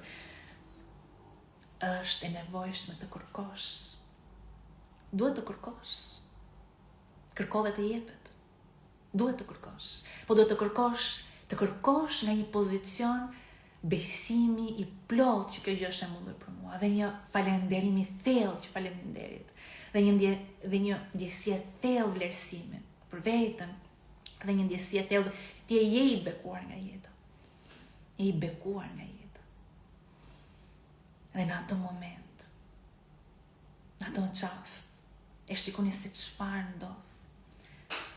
Speaker 1: Është e nevojshme të kërkosh. Duhet të kërkosh. Kërko dhe të jepet. Duhet të kërkosh. Po duhet të kërkosh nga një pozicion besimi i plot që kjo gjë është e mundur për mua, dhe një falenderim i thellë që faleminderit, dhe një ndjesie thellë vlerësimi për veten, dhe një ndjesie thellë ti je i bekuar nga jeta. Je i bekuar nga jeta. Dhe në atë moment, në atë çast, e shikoni se çfarë ndodh.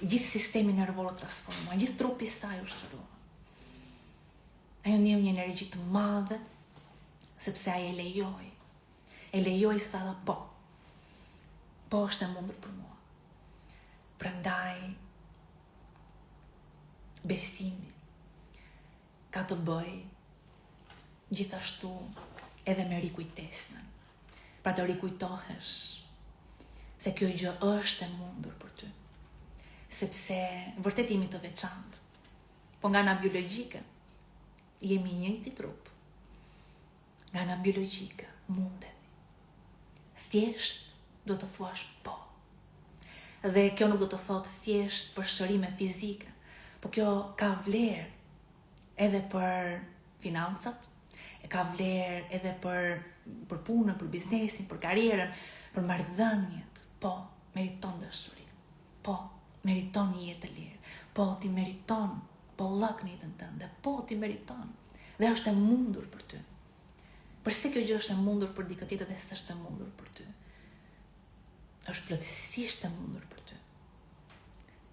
Speaker 1: Gjithë sistemi nervor u transformua, gjithë trupi i saj u shërua. Ajo ndjeu një energji të madhe, sepse ai e lejoi. E lejoi se tha po. Po është e mundur për mua. Prandaj besimi ka të bëjë gjithashtu edhe me rikujtesën. Pra të rikujtohesh se kjo gjë është e mundur për ty. Sepse vërtet jemi të veçantë. Po nga ana biologjike, jemi njëjti trup. Nga ana biologjike, mundemi. Thjesht do të thuash po. Dhe kjo nuk do të thotë thjesht për shërime fizike, po kjo ka vlerë edhe për financat, e ka vlerë edhe për punën, për biznesin, për karrierën, për marrëdhëniet. Po, meriton dashuri. Po, meriton një jetë të lirë. Po, ti meriton bollëk në jetën tënde. Po, ti meriton. Dhe është e mundur për ty. Përse kjo gjë është e mundur për dikë tjetër dhe s'është e mundur për ty? Është plotësisht e mundur për ty.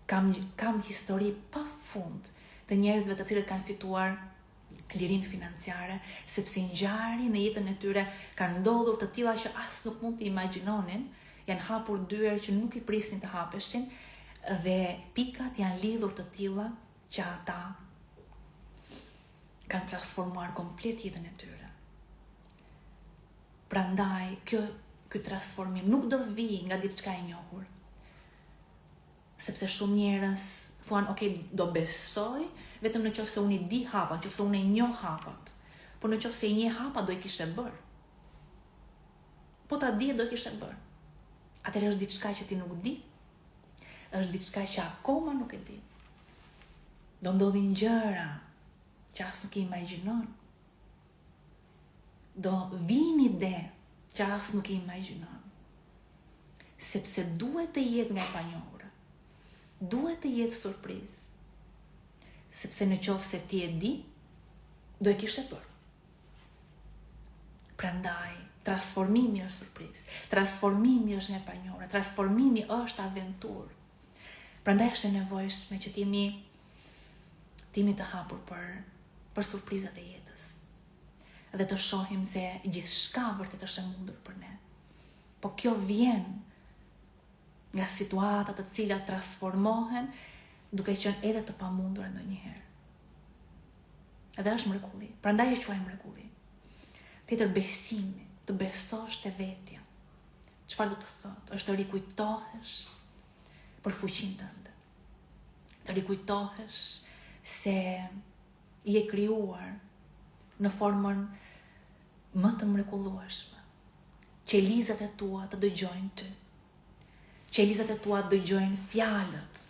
Speaker 1: Kam histori pafund të njerëzve të cilët kanë fituar lirinë financiare, sepse ngjarje në jetën e tyre kanë ndodhur të tilla që as nuk mund të imagjinonin, janë hapur dyert që nuk i prisnin të hapeshin dhe pikat janë lidhur të tilla që ata kanë transformuar komplet jetën e tyre. Prandaj, ky transformim nuk do vi nga diçka e njohur. Sepse shumë njerëz thuan, ok, do besoj vetëm në qoftë se unë i di hapat, nëse unë e njoh hapat. Po në qoftë se i njeh hapat, do i kishte bërë. Po ta di, do i kishte bërë. Atëherë është diçka që ti nuk di. Është diçka që akoma nuk e di. Do ndodhin gjëra që as nuk i imagjinon. Do vini ide që as nuk i imagjinon. Sepse duhet të jetë nga e panjohura. Duhet të jetë surprizë. Sepse në qoftë se ti e di, do e kishte bërë. Prandaj, transformimi është surprizë. Transformimi është nga e panjohura. Transformimi është aventurë. Prandaj është e nevojshme që ti jemi të hapur për surprizat e jetës. Dhe të shohim se gjithçka vërtet është e mundur për ne. Po kjo vjen nga situatat të cilat transformohen duke qenë edhe të pamundura ndonjëherë. Edhe është mrekulli. Prandaj e quaj mrekulli. Tjetër besimi, të besosh te vetja. Çfarë do të thotë? Është të rikujtohesh për fuqinë tënde. Të rikujtohesh se je krijuar në formën më të mrekullueshme. Qelizat e tua të dëgjojnë ty. Qelizat e tua dëgjojnë fjalët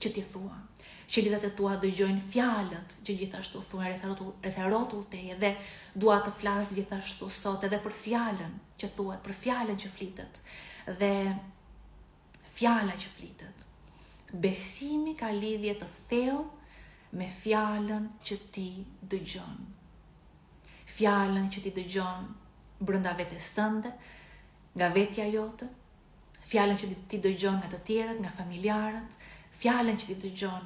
Speaker 1: që ti thua. Qelizat e tua dëgjojnë fjalët që gjithashtu thua rreth rrotull teje dhe dua të flas gjithashtu sot edhe për fjalën që thuat, për fjalën që flitet dhe fjala që flitet. Besimi ka lidhje të thellë me fjalën që ti dëgjon. Fjalën që ti dëgjon brenda vetes tënde, nga vetja jote, fjalën që ti dëgjon nga të tjerët, nga familjarët, fjalën që ti dëgjon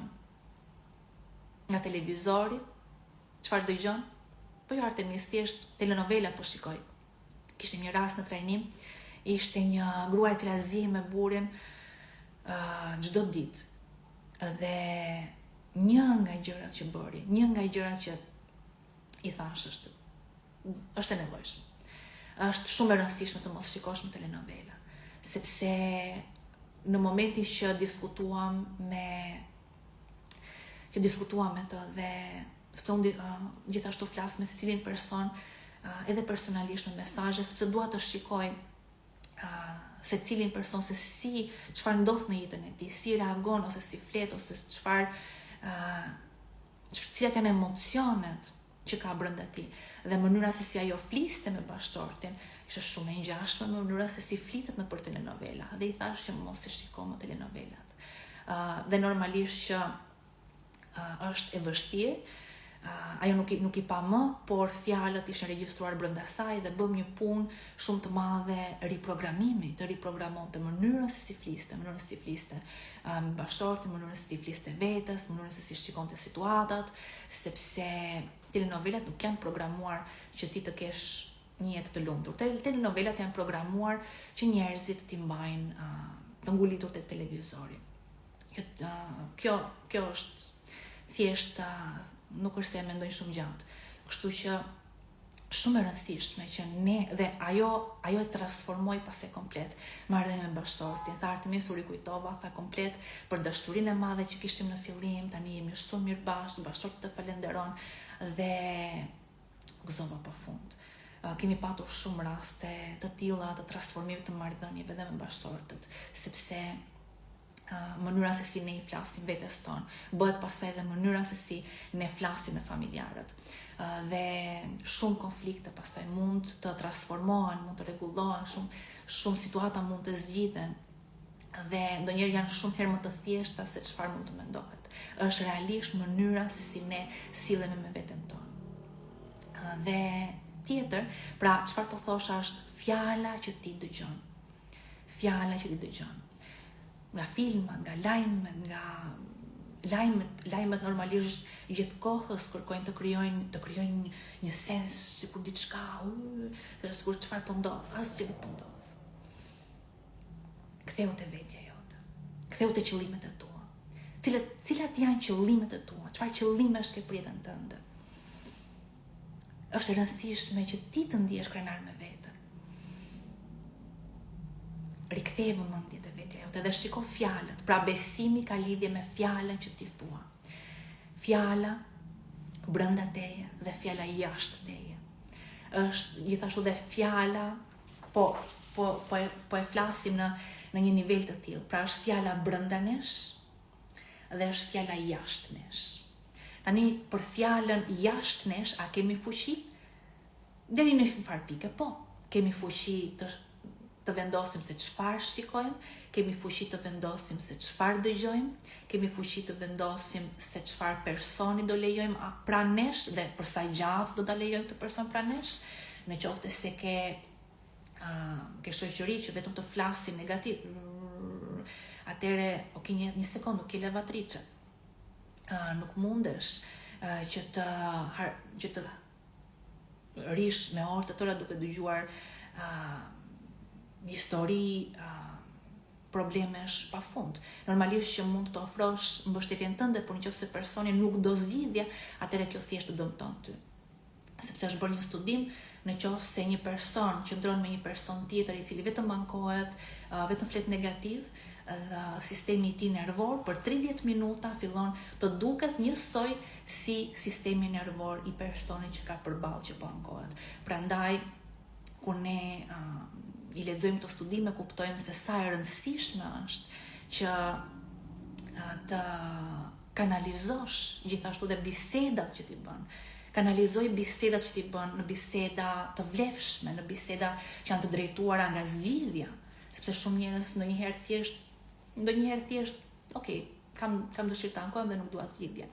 Speaker 1: nga televizori. Çfarë dëgjon? Po jo Artemis, thjesht telenovela po shikoj. Kishte një rast në trajnim, ishte një gruaj që zi me burrin çdo ditë. Dhe një nga gjërat që bëri, një nga gjërat që i thash është e nevojshme. Është shumë e rëndësishme të mos shikosh më telenovela, sepse në momentin që diskutuam me të dhe sepse unë gjithashtu flas me secilin person, edhe personalisht me mesazhe, sepse dua të shikoj secilin person se çfarë ndodh në jetën e tij, si reagon ose si flet ose cilat janë emocionet që ka brenda ti. Dhe mënyra se si ajo fliste me bashkëshortin ishte shumë e ngjashme me mënyra se si flitet nëpër telenovela. Dhe i thash që mos e shiko më telenovelat. Dhe normalisht që është e vështirë. Ajo nuk i pa më, por fjalët ishin regjistruar brenda saj dhe bëm një punë shumë të madhe riprogramimi, të riprogramonte mënyrën se si fliste, mënyrën se si fliste me bashkëshortin, mënyrën se si fliste vetes, mënyrën se si shikonte situatat, sepse telenovelat nuk janë programuar që ti të kesh një jetë të lumtur. Telenovelat janë programuar që njerëzit t'i mbajnë të ngulitur te televizori. Kjo është thjesht nuk është se e mendoj shumë gjatë. Kështu që shumë e rëndësishme që ne, dhe ajo e transformoi pas e komplet marrëdhënien me bashortin. Tha Artemis, u rikujtova, tha komplet për dashurinë e madhe që kishim në fillim, tani jemi shumë mirë bashkë, bashorti të falenderon dhe gëzova pafund. Kemi patur shumë raste të tilla të transformimit të marrëdhënieve dhe me bashortët, sepse mënyra se si ne i flasim vetes tonë bëhet pastaj edhe mënyra se si ne flasim me familjarët. Dhe shumë konflikte pastaj mund të transformohen, mund të rregullohen, shumë situata mund të zgjidhen dhe ndonjëherë janë shumë herë më të thjeshta se çfarë mund të mendohet. Është realisht mënyra se si ne sillemi me veten tonë. Dhe tjetër, pra çfarë po thosha është fjala që ti dëgjon. Fjala që ti dëgjon. Nga filmat, nga lajmet, lajmet normalisht gjithë kohës kërkojnë të krijojnë një sens sikur diçka, sikur çfarë po ndodh, asgjë nuk po ndodh. Ktheu te vetja jote. Ktheu te qëllimet e tua. Cilat janë qëllimet e tua? Çfarë qëllimesh ke për jetën tënde? Është e rëndësishme që ti të ndihesh krenar me veten. Rikthej vëmendjen te vetja jote dhe shiko fjalët. Pra besimi ka lidhje me fjalën që ti thua. Fjala brenda teje dhe fjala jashtë teje. Është gjithashtu dhe fjala po e flasim në një nivel të tillë. Pra është fjala brenda nesh dhe është fjala jashtë nesh. Tani për fjalën jashtë nesh, a kemi fuqi? Deri në një farë pike, po. Kemi fuqi të vendosim se çfarë shikojmë, kemi fuqi të vendosim se çfarë dëgjojmë, kemi fuqi të vendosim se çfarë personi do lejojmë pranë nesh dhe për sa gjatë do ta lejojmë të person pranë nesh, në qoftë se ke shoqëri që vetëm të flasin negativ. Atëre, një sekond, nuk je lavatrice. Nuk mundesh që të rish me orë të tëra duke dëgjuar histori, problemesh pa fund. Normalisht që mund të ofrosh mbështetjen tënde, por nëse personi nuk do zgjidhje, atëherë kjo thjesht të dëmton ty. Sepse është bërë një studim, nëse një person qëndron me një person tjetër i cili vetëm bankohet, vetëm flet negativ, dhe sistemi i tij nervor për 30 minuta fillon të duket njësoj si sistemi nervor i personit që ka përballë që bankohet. Prandaj kur ne i lexojmë këto studime, kuptojmë se sa e rëndësishme është që të kanalizosh gjithashtu dhe bisedat që ti bën. Kanalizoj bisedat që ti bën në biseda të vlefshme, në biseda që janë të drejtuara nga zgjidhja, sepse shumë njerëz ndonjëherë thjesht, okay, kam dëshirë të ankohem dhe nuk dua zgjidhje.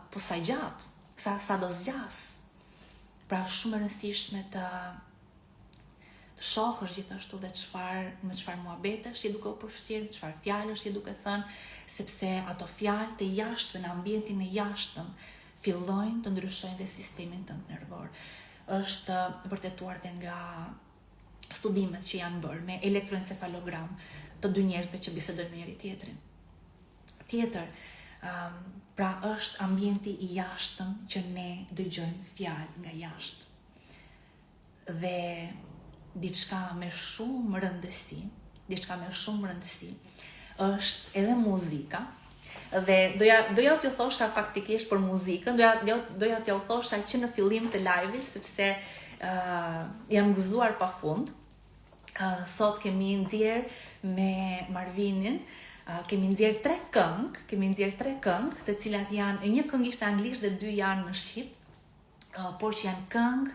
Speaker 1: Po sa gjatë, sa do zgjas. Pra shumë e rëndësishme të shohësh gjithashtu dhe me çfarë muhabetesh je duke u përfshirë, çfarë fjalësh je duke thënë, sepse ato fjalë të jashtme në ambientin e jashtëm fillojnë të ndryshojnë dhe sistemin tënd nervor. Është vërtetuar dhe nga studimet që janë bërë me elektroencefalogram të dy njerëzve që bisedojnë me njëri tjetrin. Tjetër, pra është ambienti i jashtëm që ne dëgjojmë fjalë nga jashtë. Dhe diçka me shumë rëndësi është edhe muzika. Dhe doja t'ju thosha faktikisht për muzikën, doja t'ju thosha që në fillim të live-it, sepse jam gëzuar pafund. Sot kemi nxjerr me Marvinin, kemi nxjerr 3 këngë, të cilat janë, një këngë ishte anglisht dhe 2 janë në shqip, por që janë këngë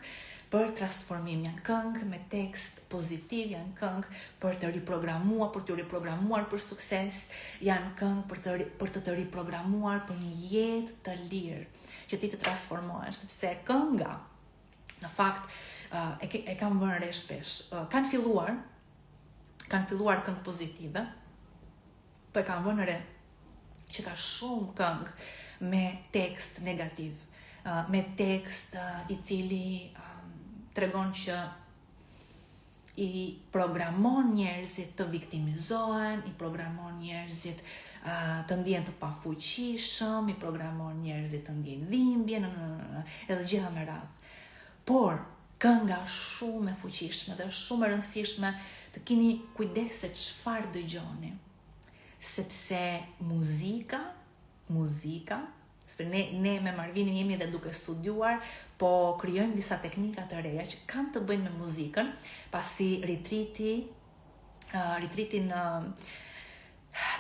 Speaker 1: për transformim, janë këngë me tekst pozitiv, janë këngë për të riprogramuar për sukses, janë këngë për të riprogramuar për një jetë të lirë, që ti të transformohesh, sepse kënga, në fakt, e kam vënë re shpesh. Kanë filluar këngë pozitive, po e kam vënë re që ka shumë këngë me tekst negativ, me tekst i cili tregon që i programon njerëzit të viktimizohen, i programon njerëzit të ndjen të pafuqishëm, i programon njerëzit të ndjen dhimbje, edhe gjitha me radhë. Por kënga shumë e fuqishme dhe shumë e rëndësishme të keni kujdes se çfarë dëgjoni. Sepse muzika, sepse ne me Marvinin jemi dhe duke studiuar, po krijojmë disa teknika të reja që kanë të bëjnë me muzikën, pasi ritriti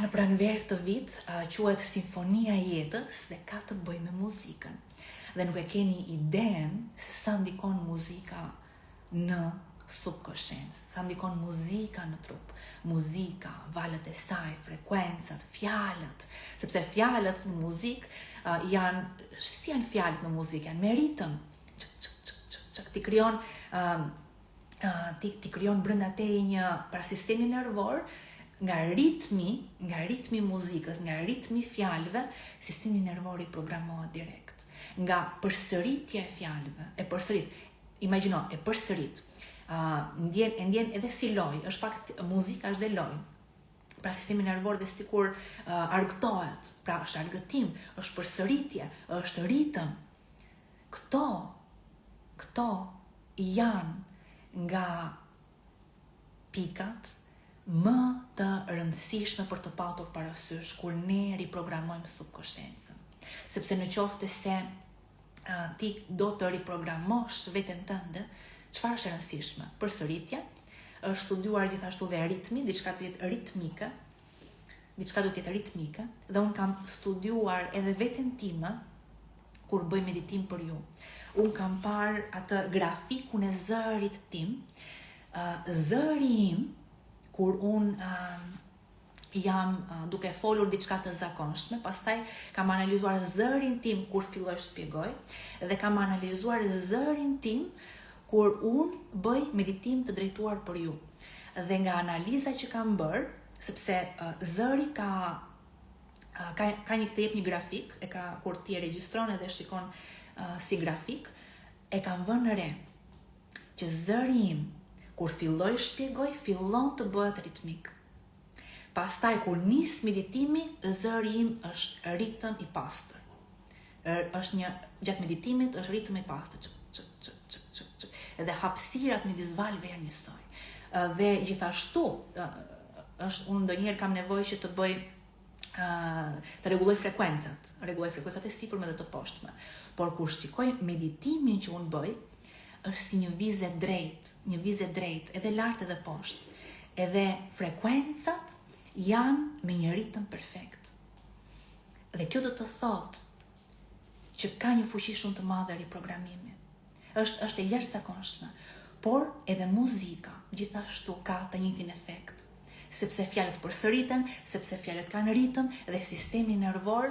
Speaker 1: në pranverë të vit quhet Simfonia e Jetës dhe ka të bëjë me muzikën. Dhe nuk e keni iden se sa ndikon muzika në subconsciencë, sa ndikon muzika në trup. Muzika, valët e saj, frekuencat, fjalët, sepse fjalët në muzikë janë fjalët në muzikë, janë me ritëm. Ti krijon brenda teje një parasistemi nervor. Nga ritmi muzikës, nga ritmi fjalëve, sistemi nervor i programohet direkt. Nga përsëritja e fjalëve, imagjino, e përsërit. Ndjen edhe si loj, është pak muzika është dhe loj. Pra sistemi nervor dhe sikur argëtohet, pra është argëtim, është përsëritje, është ritëm. Këto janë nga pikat më të rëndësishme për të patur parasysh kur ne riprogramojmë subconsciencën. Sepse në qoftë se ti do të riprogramosh veten tënde, çfarë është e rëndësishme? Përsëritja, është studiuar gjithashtu dhe ritmi, diçka do të jetë ritmike, dhe unë kam studiuar edhe veten time kur bëj meditim për ju. Unë kam parë atë grafikun e zërit tim, zëri im kur unë jam duke folur diçka të zakonshme, pastaj kam analizuar zërin tim kur filloj shpjegoj, dhe kam analizuar zërin tim kur unë bëj meditim të drejtuar për ju. Dhe nga analiza që kam bërë, sepse zëri ka një të jep një grafik, kur ti e regjistron edhe shikon si grafik, e kam vënë re që zëri im kur filloj shpjegoj, fillon të bëhet ritmik. Pastaj kur nis meditimi, zëri im është ritëm i pastër. Gjatë meditimit është ritëm i pastër. Edhe hapësirat midis valve janë njësoj. Dhe gjithashtu, unë ndonjëherë kam nevojë që të bëj të rregulloj frekuencat e sipërme dhe të poshtme. Por kur shikoj meditimin që unë bëj, është si një vizë drejt, edhe lart edhe poshtë. Edhe frekuencat janë me një ritëm perfekt. Dhe kjo do të thotë që ka një fuqi shumë të madhe riprogramimi. Është e jashtëzakonshme, por edhe muzika gjithashtu ka të njëjtin efekt, sepse fjalët përsëriten, sepse fjalët kanë ritëm dhe sistemi nervor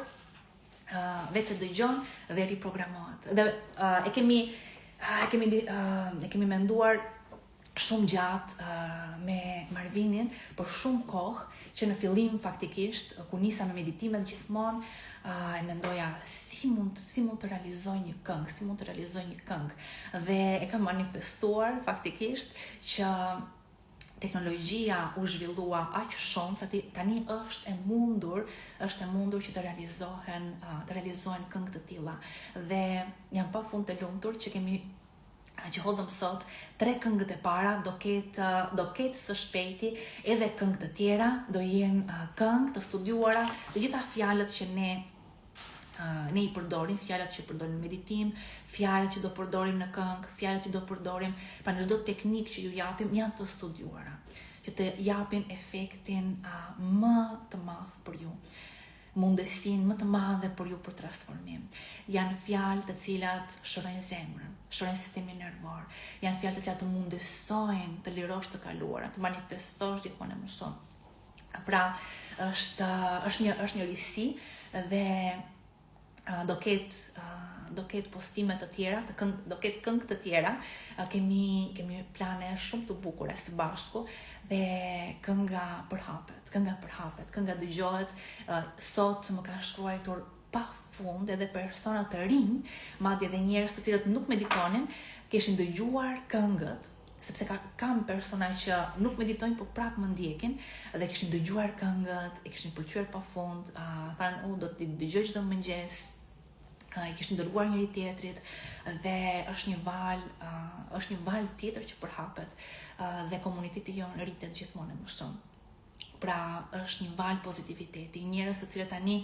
Speaker 1: veç e dëgjon dhe riprogramohet. Dhe e kemi menduar shumë gjatë me Marvinin për shumë kohë që në fillim faktikisht kur nisa me meditimet gjithmonë e mendoja si mund të realizoj një këngë, dhe e kam manifestuar faktikisht që teknologjia u zhvillua aq shumë sa tani është e mundur që të realizohen këngë të tilla. Dhe jam pafund të lumtur që hodhëm sot 3 këngët e para do ketë së shpejti edhe këngë të tjera, do jenë këngë të studiuara, të gjitha fjalët që ne i përdorim, fjalët që përdorim në meditim, fjalët që do përdorim në këngë, fjalët që do përdorim pa në çdo teknikë që ju japim janë të studiuara, që të japin efektin më të madh për ju, mundësinë më të madhe për ju për transformim. Janë fjalë të cilat shërojnë zemrën, shërojnë sistemin nervor, janë fjalë të cilat të mundësojnë të lirosh të kaluara, të manifestosh gjithmonë më shumë. Pra, është një risi dhe do ketë postime të tjera, do ketë këngë të tjera, kemi plane shumë të bukura së bashku dhe kënga përhapet, kënga dëgjohet. Sot më kanë shkruar pa fund edhe persona të rinj, madje edhe njerëz të cilët nuk meditonin, kishin dëgjuar këngët, sepse kam persona që nuk meditojnë, por prapë më ndjekin, dhe kishin dëgjuar këngët, e kishin pëlqyer pafund, thanë, do të dëgjoj çdo mëngjes, I kishin dërguar njëri tjetrit dhe është një val tjetër që përhapet dhe komuniteti jonë rritet gjithmonë më shumë. Pra është një val pozitiviteti, njerëz të cilët tani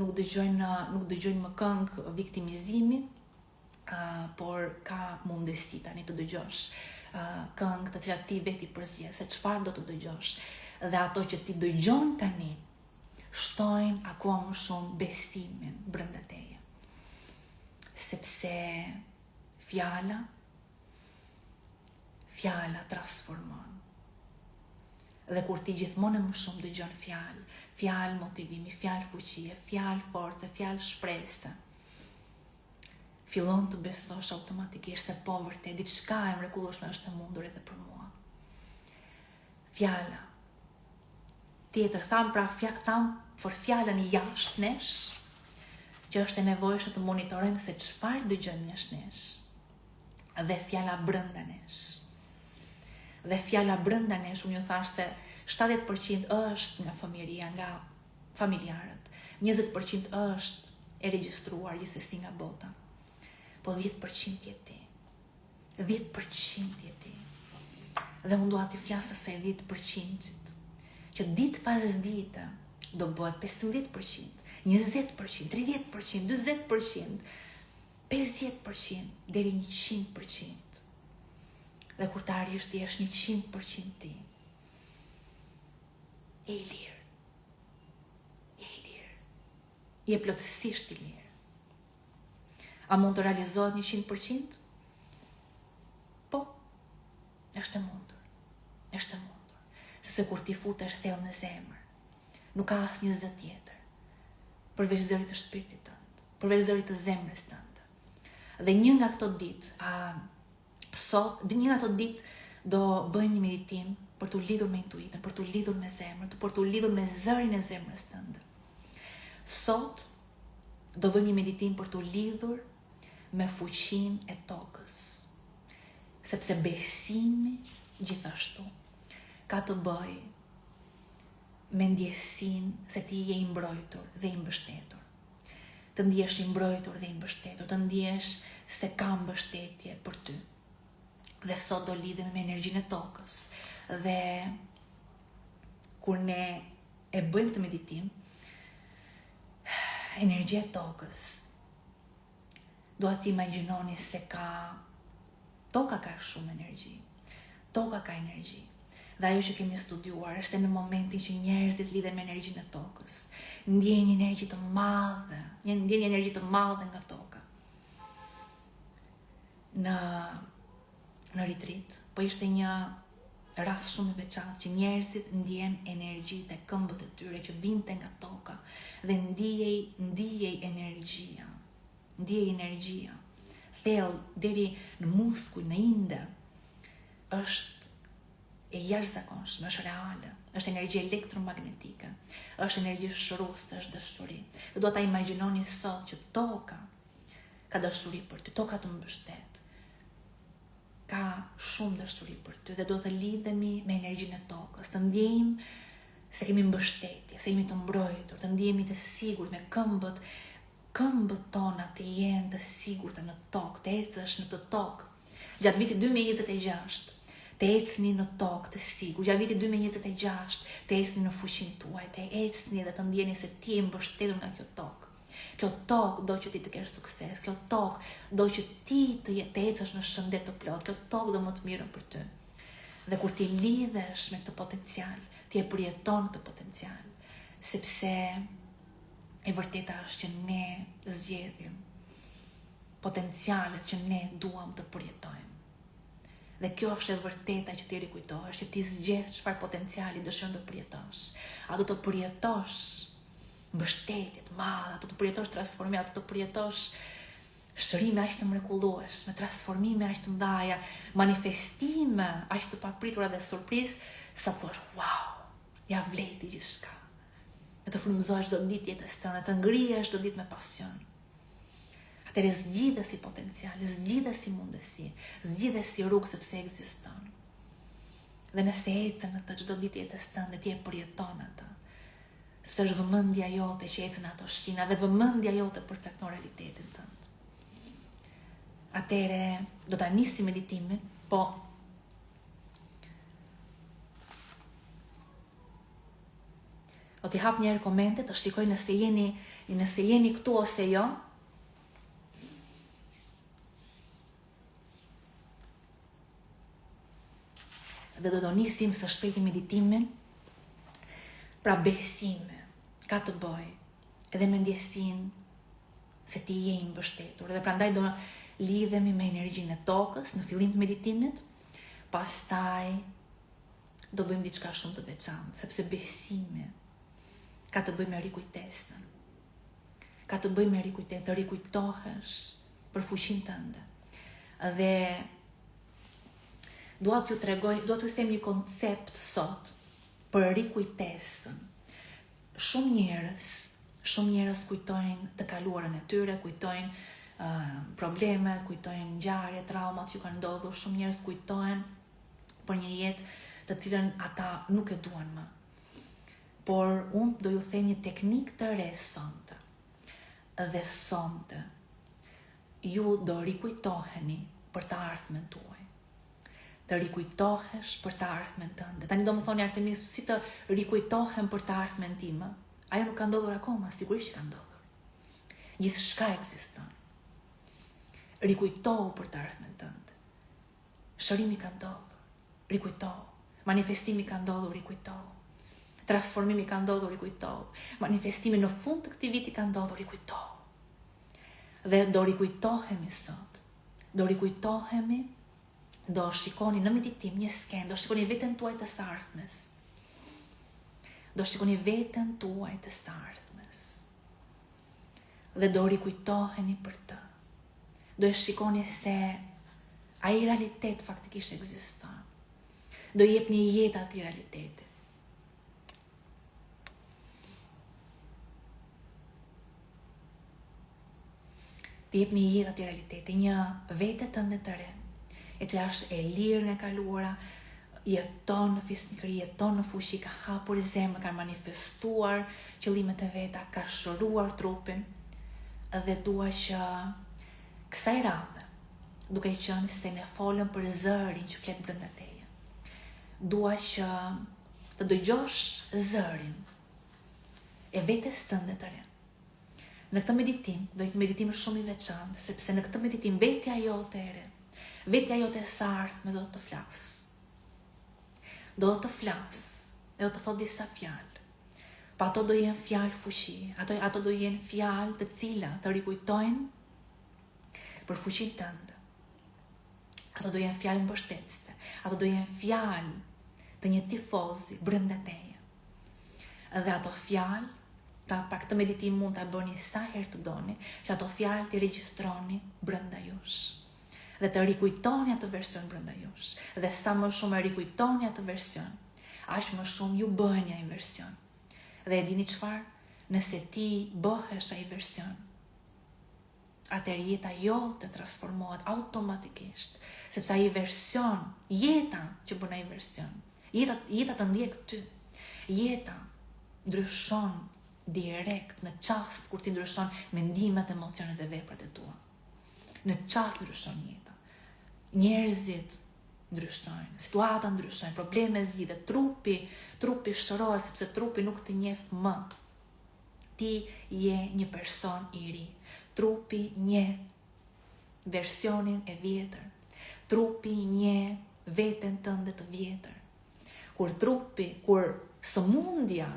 Speaker 1: nuk dëgjojnë më këngë viktimizimi, por ka mundësi tani të dëgjosh këngë të cilat ti veti përzje, se çfarë do të dëgjosh. Dhe ato që ti dëgjon tani shtojnë akoma më shumë besimin brenda teje. Sepse fjala transformon. Dhe kur ti gjithmonë më shumë dëgjon fjalë motivimi, fjalë fuqie, fjalë force, fjalë shpresë, fillon të besosh automatikisht se po vërtet diçka e mrekullueshme është e mundur edhe për mua. Fjala tjetër tham për fjalën jashtë nesh, që është e nevojshme të monitorojmë se çfarë dëgjojmë jashtë nesh, dhe fjala brenda nesh. Dhe fjala brenda nesh, unë ju thash se 70% është nga fëmijëria, nga familjarët, 20% është e regjistruar gjithsesi nga bota, po 10% je ti. 10% je ti. Dhe unë dua t'i flasë se 10%, që ditë pas dite do bëhet 15%, 20%, 30%, 40%, 50% deri 100%. Dhe kur të arrish ti është 100% ti. Je i lirë. Je plotësisht i lirë. A mund të realizohet 100%? Po, është e mundur. Sepse kur ti futesh thellë në zemër, nuk ka asnjë zë tjetër përveç zërit të shpirtit tënd, përveç zërit të zemrës tënde. Dhe një nga këto ditë do bëjmë një meditim për t'u lidhur me intuitën, për t'u lidhur me zemrën, për t'u lidhur me zërin e zemrës tënde. Sot do bëjmë një meditim për t'u lidhur me fuqinë e tokës, sepse besimi gjithashtu ka të bëj me ndjesinë se ti je i mbrojtur dhe i mbështetur. Të ndihesh i mbrojtur dhe i mbështetur, të ndihesh se ka mbështetje për ty. Dhe sot do lidhemi me energjinë e tokës. Dhe kur ne e bëjmë të meditim, energjia e tokës, do t'i imagjinoni se toka ka shumë energji. Toka ka energji. Dhe ajo që kemi studiuar është në momentin që njerëzit lidhen me energjinë e tokës, ndjejnë një energji të madhe nga toka. Në retreat, po ishte një rast shumë i veçantë që njerëzit ndjen energji te këmbët e tyre që vinte nga toka dhe ndjej energjia. Thellë deri në muskuj, në inde, është e jashtëzakonshme, është reale, është energji elektromagnetike, është energji shëruese, është dëshuri. Dhe do ta imagjinoni sot që toka ka dëshuri për ty, toka të mbështet, ka shumë dëshuri për ty dhe do të lidhemi me energjinë e tokës, të ndjejmë se kemi mbështetje, se jemi të mbrojtur, të ndjehemi të sigurt me këmbët tona të jenë të sigurta në tokë, të ecësh në të tokë. Gjatë vitit 2026 të ecni në tokë të sigur, gjatë vitit 2026 të ecni në fuqinë tuaj, të ecni dhe të ndjeni se ti je mbështetur nga kjo tokë. Kjo tokë do që ti të kesh sukses, kjo tokë do që ti të ecësh në shëndet të plot, kjo tokë do më të mirë për ty. Dhe kur ti lidhesh me këtë potencial, ti e përjeton këtë potencial, sepse e vërteta është që ne zgjedhim potencialet që ne duam të përjetojmë. Dhe kjo është e vërteta që ti rikujtohesh, që ti zgjedh çfarë potenciali dëshiron të përjetosh. A do të përjetosh mbështetje të madhe, a do të përjetosh transformime, a do të përjetosh shërime aq të mrekullueshme, transformime aq të mëdha, manifestime aq të papritura dhe surprizë, sa të thosh, wow, ja vleti gjithçka. Dhe të frymëzosh çdo ditë jetës tënde, të ngrihesh çdo ditë me pasion. Atëre zgjidhe si potencial, zgjidhe si mundësi, zgjidhe si rrugë sepse ekziston. Dhe nëse ecën në të çdo ditë jetës tënde, ti e përjeton atë. Sepse është vëmendja jote që ecën ato shina dhe vëmendja jote përcakton realitetin tënd. Atëre do ta nisi meditimin, po do t'i hap njerë komente, të shikoj nëse jeni këtu ose jo. Dhe do të nisim së shpejti meditimin. Pra besime, ka të bëj edhe me ndjesin se ti je i mbështetur. Dhe prandaj do lidhemi me energjinë e tokës në fillim të meditimit, pastaj do bëjmë diçka shumë të veçantë, sepse besime ka të bëj me rikujtesën. Ka të bëj me rikujtesën, të rikujtohesh për fuqinë tënde. Dhe dua t'ju them një koncept sot për rikujtesën. Shumë njerëz kujtojnë të kaluarën e tyre, kujtojnë problemet, kujtojnë ngjarje, traumat që kanë ndodhur. Shumë njerëz kujtojnë për një jetë të cilën ata nuk e duan më. Por unë do ju them një teknik të re sonte. Dhe sonte ju do rikujtoheni për të ardhmen tuaj. Të rikujtohesh për të ardhmen tënde. Tani do më thoni Artemis, si të rikujtohem për të ardhmen time? Ajo nuk ka ndodhur akoma, sigurisht që ka ndodhur. Gjithçka ekziston. Rikujtohu për të ardhmen tënde. Shërimi ka ndodhur, rikujtohu. Manifestimi ka ndodhur, rikujtohu. Transformimi ka ndodhur, rikujtohu. Manifestimi në fund të këtij viti ka ndodhur, rikujtohu. Dhe do rikujtohemi sot. Do rikujtohemi. Do shikoni në meditim një skenë, do shikoni veten tuaj të së ardhmes. Do shikoni veten tuaj të së ardhmes. Dhe do rikujtoheni për të. Do e shikoni se ai realitet faktikisht ekziston. Do jepni jetë atij realiteti. Të jepni jetë atij realiteti, një vete tënde të re, e cila është e lirë nga kaluara, jeton në fisnikëri, jeton në fuqi, ka hapur zemrën, ka manifestuar qëllimet e veta, ka shëruar trupin, dhe dua që kësaj radhe, duke qenë se ne folëm për zërin që flet brenda teje, dua që të dëgjosh zërin e vetes tënde të re. Në këtë meditim, do jetë meditim shumë i veçantë, sepse në këtë meditim vetja jote e re, vetja jote e së ardhme do të flas. Do të flas, e do të thot disa fjalë. Pa ato do jenë fjalë fuqi, ato do jenë fjalë të cilat të rikujtojnë për fuqinë tënde. Ato do jenë fjalë mbështetëse, ato do jenë fjalë të një tifozi brenda teje. Dhe ato fjalë, pra këtë meditim mund ta bëni sa herë të doni, që ato fjalë t'i regjistroni brenda jush. Dhe të rikujtoni atë version brenda jush. Dhe sa më shumë e rikujtoni atë version, aq më shumë ju bëheni ai version. Dhe e dini çfarë? Nëse ti bëhesh ai version, atëherë jeta jote transformohet automatikisht, sepse ai version, jeta që bën ai version, jeta të ndjek ty. Jeta ndryshon direkt në çast kur ti ndryshon mendimet, emocionet dhe veprat e tua. Në çast ndryshon jeta. Njerëzit ndryshojnë, situata ndryshojnë, probleme zgjidhet, trupi shërohet sepse trupi nuk të njeh më. Ti je një person i ri. Trupi njeh versionin e vjetër. Trupi njeh veten tënde të vjetër. Kur sëmundja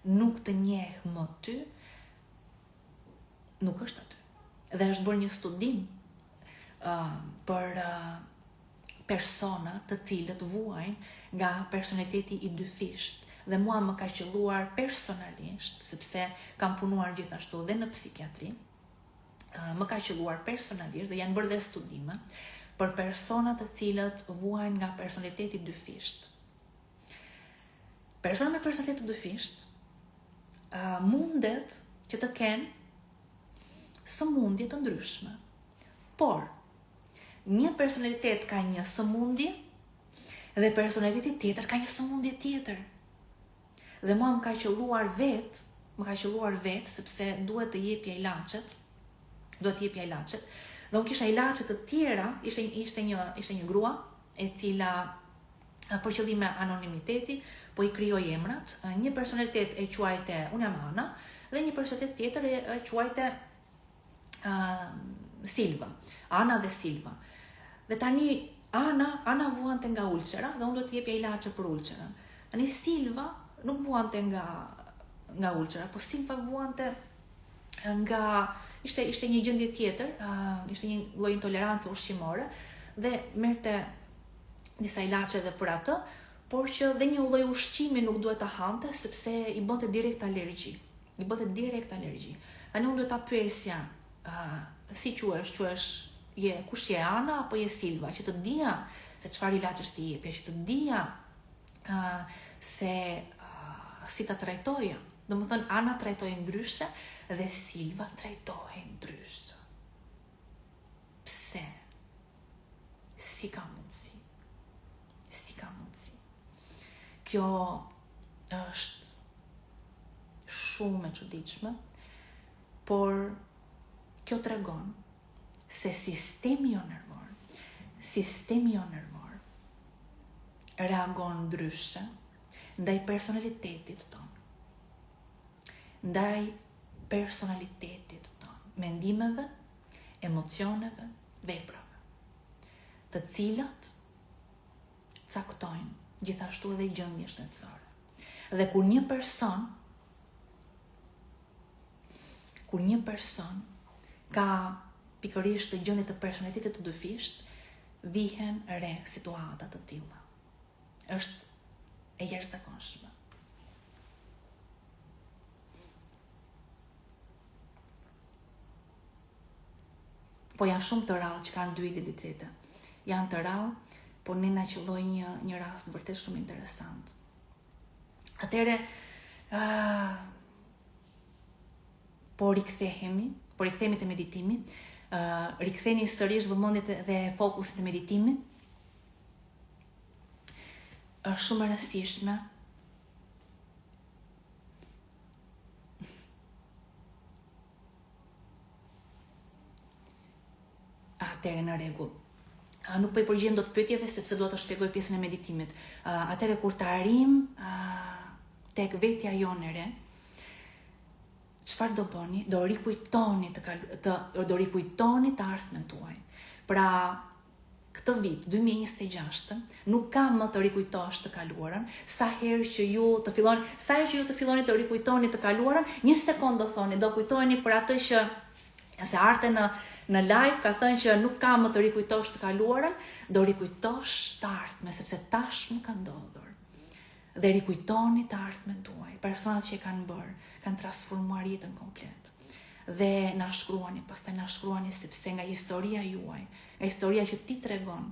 Speaker 1: nuk të njeh më ty, nuk është aty. Dhe është bërë një studim për persona të cilët vuajnë nga personaliteti i dyfisht. Dhe mua më ka qelluar personalisht, sepse kam punuar gjithashtu dhe në psikiatri, më ka qelluar personalisht dhe janë bërë dhe studime për persona të cilët vuajnë nga personaliteti dyfisht. Persona me personalitet të dyfisht mundet që të kenë sëmundje të ndryshme. Por, një personalitet ka një sëmundje dhe personaliteti tjetër ka një sëmundje tjetër. Dhe mua më ka qelluar vetë, sepse duhet të jepja ilaçet. Dhe unë kisha ilaçe të tjera, ishte një grua e cila për qëllime anonimiteti, po i krijoi emrat. Një personalitet e quajte unë jam Ana dhe një personalitet tjetër e quajte Silva. Ana dhe Silva. Dhe tani Ana vuante nga ulçera dhe unë do të jepja ilaçe për ulçerën. Tani Silva nuk vuante nga ulçera, po Silva vuante nga ishte një gjendje tjetër, ishte një lloj intolerancë ushqimore dhe merrte disa ilaçe edhe për atë, por që dhe një lloj ushqimi nuk duhet ta hante sepse i bënte direkt alergji. Tani unë duhet ta pyesja, si quhesh, kush je Ana apo je Silva, që të dija se çfarë ilaçesh ti jepja, që të dija se si ta trajtoja. Domethënë Ana trajtoi ndryshe dhe Silva trajtoi ndryshe. Pse? Si ka mundësi? Kjo është shumë e çuditshme, por kjo tregon se sistemi jo nervor reagon ndryshe ndaj personalitetit ton. Mendimeve, emocioneve, veprave, të cilat caktojnë gjithashtu edhe gjendje shëndetësore. Dhe kur një person ka pikërisht të gjendje të personalitetit të dyfisht, vihen re situata të tilla. Është e jashtëzakonshme. Po janë shumë të rrallë që kanë dy identitete. Janë të rrallë, po ne na qelloi një rast vërtet shumë interesant. Atëre po rikthehemi te meditimi, riktheni sërish vëmendjet dhe fokusin te meditimi. Është shumë e rëndësishme atëre në rregull. Nuk po i përgjigjem dot pyetjeve sepse dua të shpjegoj pjesën e meditimit. Atëre kur të arrim tek vetja jonë re, çfarë do bëni? Do rikujtoni të ardhmen tuaj. Pra, këtë vit 2026 nuk ka më të rikujtosh të kaluarën, sa herë që ju të filloni të rikujtoni të kaluarën, një sekond do thoni, do kujtoheni për atë që se arte në live ka thënë që nuk ka më të rikujtosh të kaluarën, do rikujtosh të ardhmen, sepse tashmë ka ndodhur. Dhe rikujtoni të ardhmen tuaj, personat që kanë bërë, kanë transformuar jetën komplet. Dhe na shkruani sepse nga historia juaj, nga historia që ti tregon,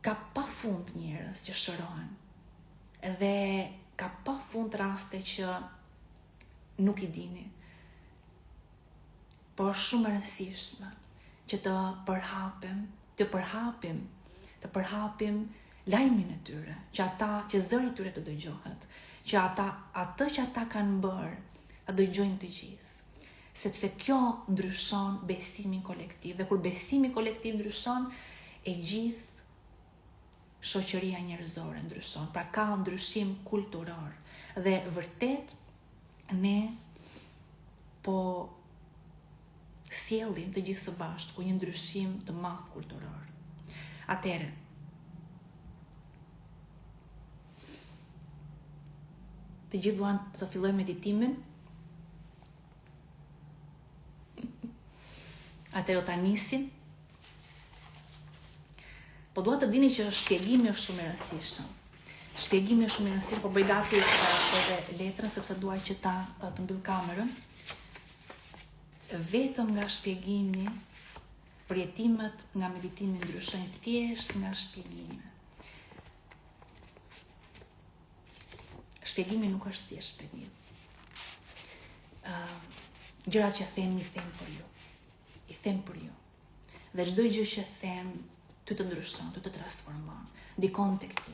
Speaker 1: ka pafund njerëz që shërohen. Dhe ka pafund raste që nuk i dini. Por shumë e rëndësishme që të përhapim lajmin e tyre, që zëri i tyre të dëgjohet, që atë që ata kanë bërë, ta dëgjojnë të gjithë. Sepse kjo ndryshon besimin kolektiv, dhe kur besimi kolektiv ndryshon, e gjithë shoqëria njerëzore ndryshon. Pra ka ndryshim kulturor. Dhe vërtet ne po sjellim të gjithë së bashku ku një ndryshim të madh kulturor. Atëre, të gjithë duan të fillojmë meditimin. Atëre ta nisim. Po dua të dini që shpjegimi është shumë i rëndësishëm. Po bëj gati edhe letrën sepse dua që të mbyll kamerën. Vetëm nga shpjegimi, përjetimet nga meditimi ndryshojnë thjesht nga shpjegime. Shpjegimi nuk është thjesht shpjegim. Gjërat që them i them për ju. Dhe çdo gjë që them ty të ndryshon, ty të transformon, ndikon tek ti.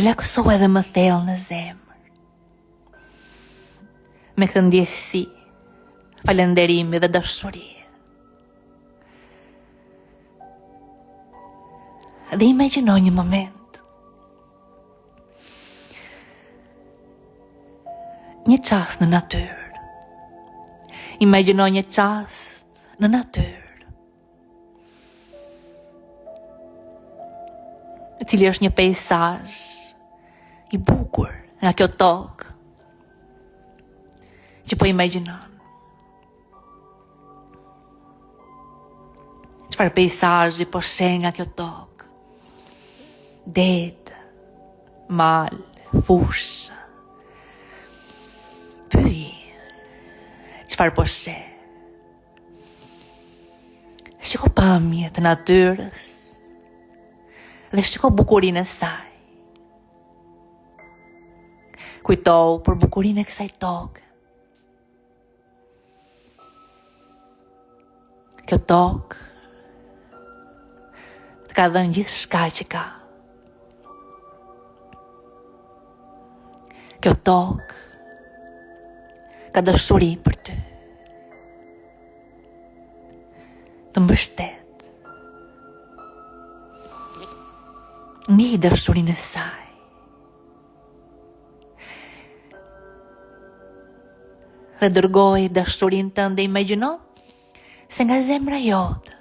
Speaker 1: relaksohu edhe më thellë në zemër. Me këtë ndjesi, falënderimi dhe dashuri. Dhe imagjino një moment, një çast në natyrë. Imagjino një çast në natyrë, i cili është një peizazh i bukur nga kjo tokë që po imagjinon. Çfarë peizazhi po sheh nga kjo tokë? Det, mal, fush. Pyj, çfarë po sheh? Shiko pamjet të natyrës dhe shiko bukurinë e saj. Kujtohu për bukurinë e kësaj toke. Kjo tokë të ka dhënë gjithçka që ka. Kjo tokë ka dashuri për ty. Të mbështet. Ndjej dashurinë e saj. Dhe dërgoj dashurinë tënde, imagjino se nga zemra jote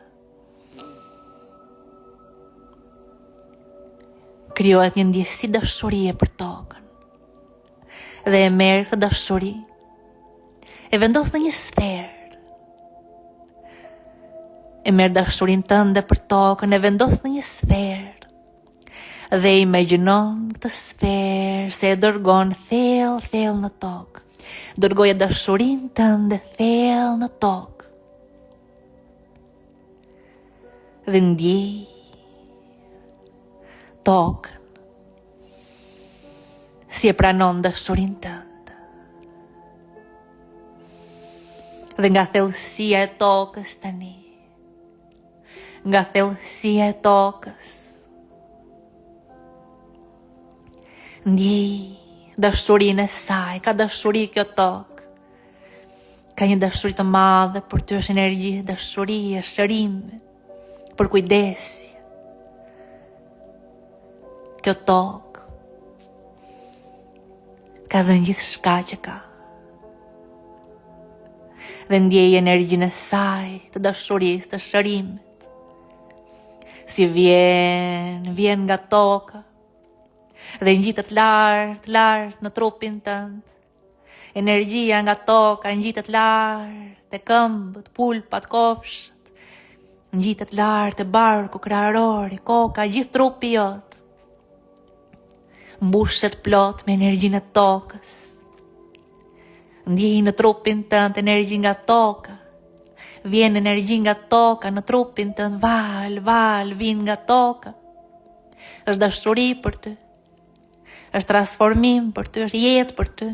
Speaker 1: krijohet një ndjesi dashurie për tokën. Dhe e merr këtë dashuri, e vendos në një sferë. E merr dashurinë tënde për tokën, e vendos në një sferë. Dhe imagjinon këtë sferë se e dërgon thellë në tokë. Dërgoje dashurinë tënde thellë në tokë. Dhe ndjej tokën si e pranon dashurinë tënde. Dhe nga thellësia e tokës tani, nga thellësia e tokës, ndjej dashurinë e saj. Ka dashuri kjo tokë. Ka një dashuri të madhe për ty, është energji, dashuri, është shërim, për kujdesje. Kjo tokë ka dhënë gjithçka që ka. Dhe ndjej energjinë e saj të dashurisë, të shërimit. Si vjen nga toka dhe ngjitet lart në trupin tënd. Energjia nga toka ngjitet lart te këmbët, pulpat, kofshët. Ngjitet lart te barku krahërori, koka, gjithë trupi jot. Mbushet plot me energjinë e tokës. Ndjej në trupin tënd energji nga toka. Vjen energji nga toka në trupin tënd, val, vin nga toka. Është dashuri për ty. Është transformim për ty, është jetë për ty.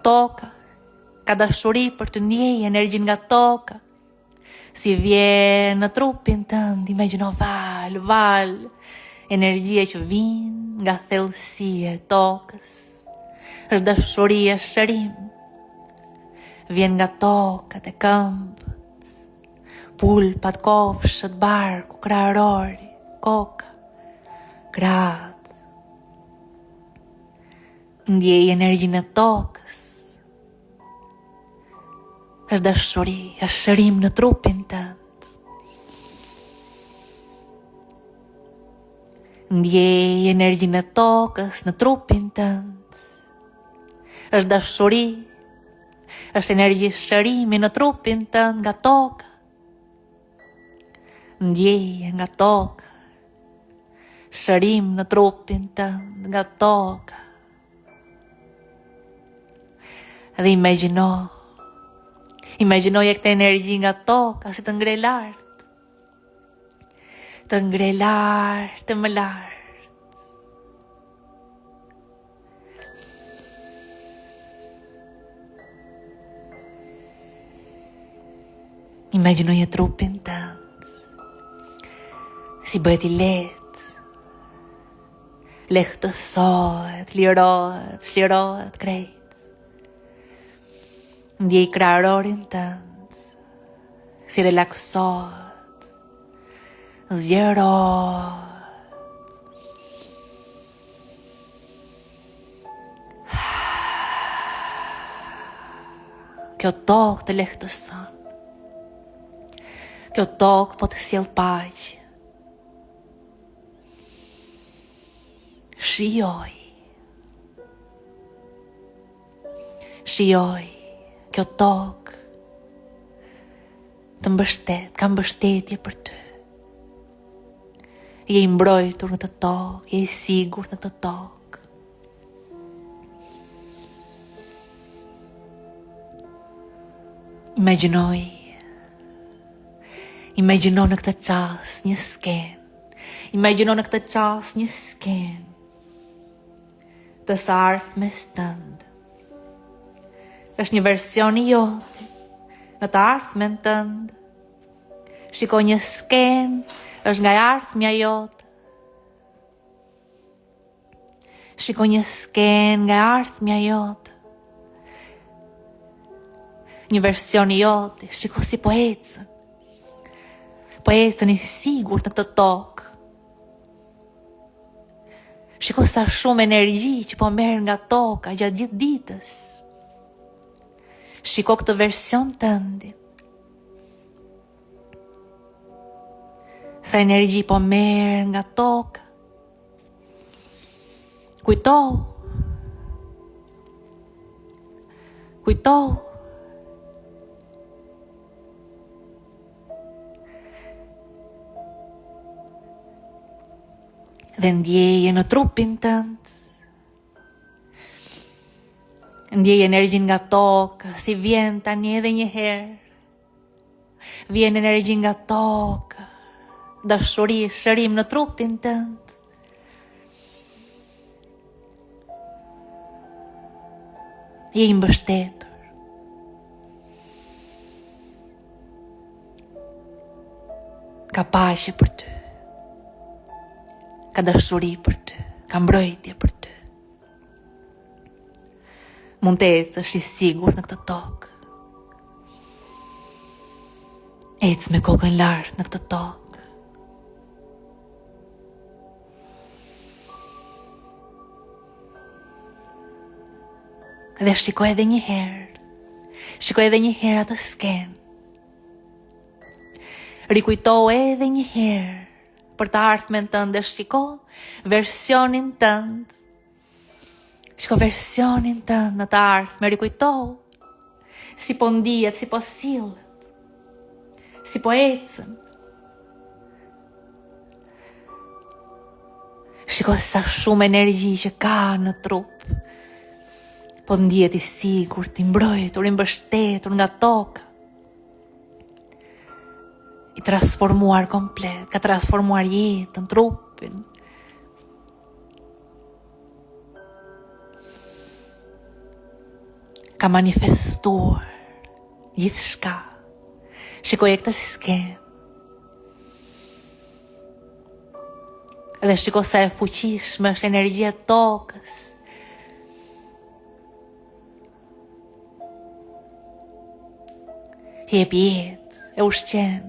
Speaker 1: Toka ka dashuri për të, ndjej energjin nga toka. Si vjen në trupin tënd, imagjino val, energjia që vjen nga thellësia e tokës. Është dashuri, është shërim. Vjen nga toka te këmbët, pulpat, kofshët, barku, krahërori, koka, krahët. Ndjej energjinë e tokës. Është dashuri, është shërim në trupin tënd. Ndjej energjinë e tokës në trupin tënd. Është dashuri, është energji shërimi në trupin tënd nga toka. Ndjej nga toka. Shërim në trupin tënd nga toka. Dhe imagjinoje këtë energji nga toka si të ngre lart. Të ngre lart, të më lart. Imagjinoje trupin tënd si bëhet i lehtë, lehtësohet, lirohet, shlirohet krejt. Ndjej krarorin tënd, si relaksohet, zgjerohet. Kjo tokë të lehtëson. Kjo tokë po të sjell paqe. Shijoj. Shijoj. Kjo tokë të mbështet, ka mbështetje për ty. Je i mbrojtur në të tokë, je i sigurt në të tokë. Imagjino në këtë qas një sken. Imagjino në këtë qas një sken të së ardhmes tënd. Është një version i joti në të ardhmen tënd. Shiko një sken, është nga ardhmja jote. Shiko një sken nga ardhmja jote. Një version i joti, shiko si po ecën. Po ecën i sigurt në këtë tokë. Shiko sa shumë energji që po merr nga toka gjatë gjithë ditës. Shiko këtë version tëndi. Sa energji po merr nga toka. Kujtohu. Dhe ndjeje në trupin tënd. Ndjeje energjin nga toka, si vjen tani edhe një herë. Vjen energji nga toka, dashuri, shërim në trupin tënd. Je i mbështetur. Ka paqe për ty. Ka dashuri për ty, ka mbrojtje për ty. Mund të ecësh i sigurt në këtë tokë. Ecë me kokën lart në këtë tokë. Dhe shikoj edhe një herë. Shikoj edhe një herë atë sken. Rikujtohu edhe një herë për të ardhmen tënd dhe shiko versionin tënd. Shiko versionin tënd në të ardhmen, rikujtohu si po ndihet, si po sillet, si po ecën. Shiko sa shumë energji që ka në trup. Po ndihet i sigurt, i mbrojtur, i mbështetur nga toka. I transformuar komplet, ka transformuar jetën, trupin. Ka manifestuar gjithçka. Shikoj këtë sken. Dhe shiko sa e fuqishme është energjia e tokës. Ti jep jetë, e ushqen,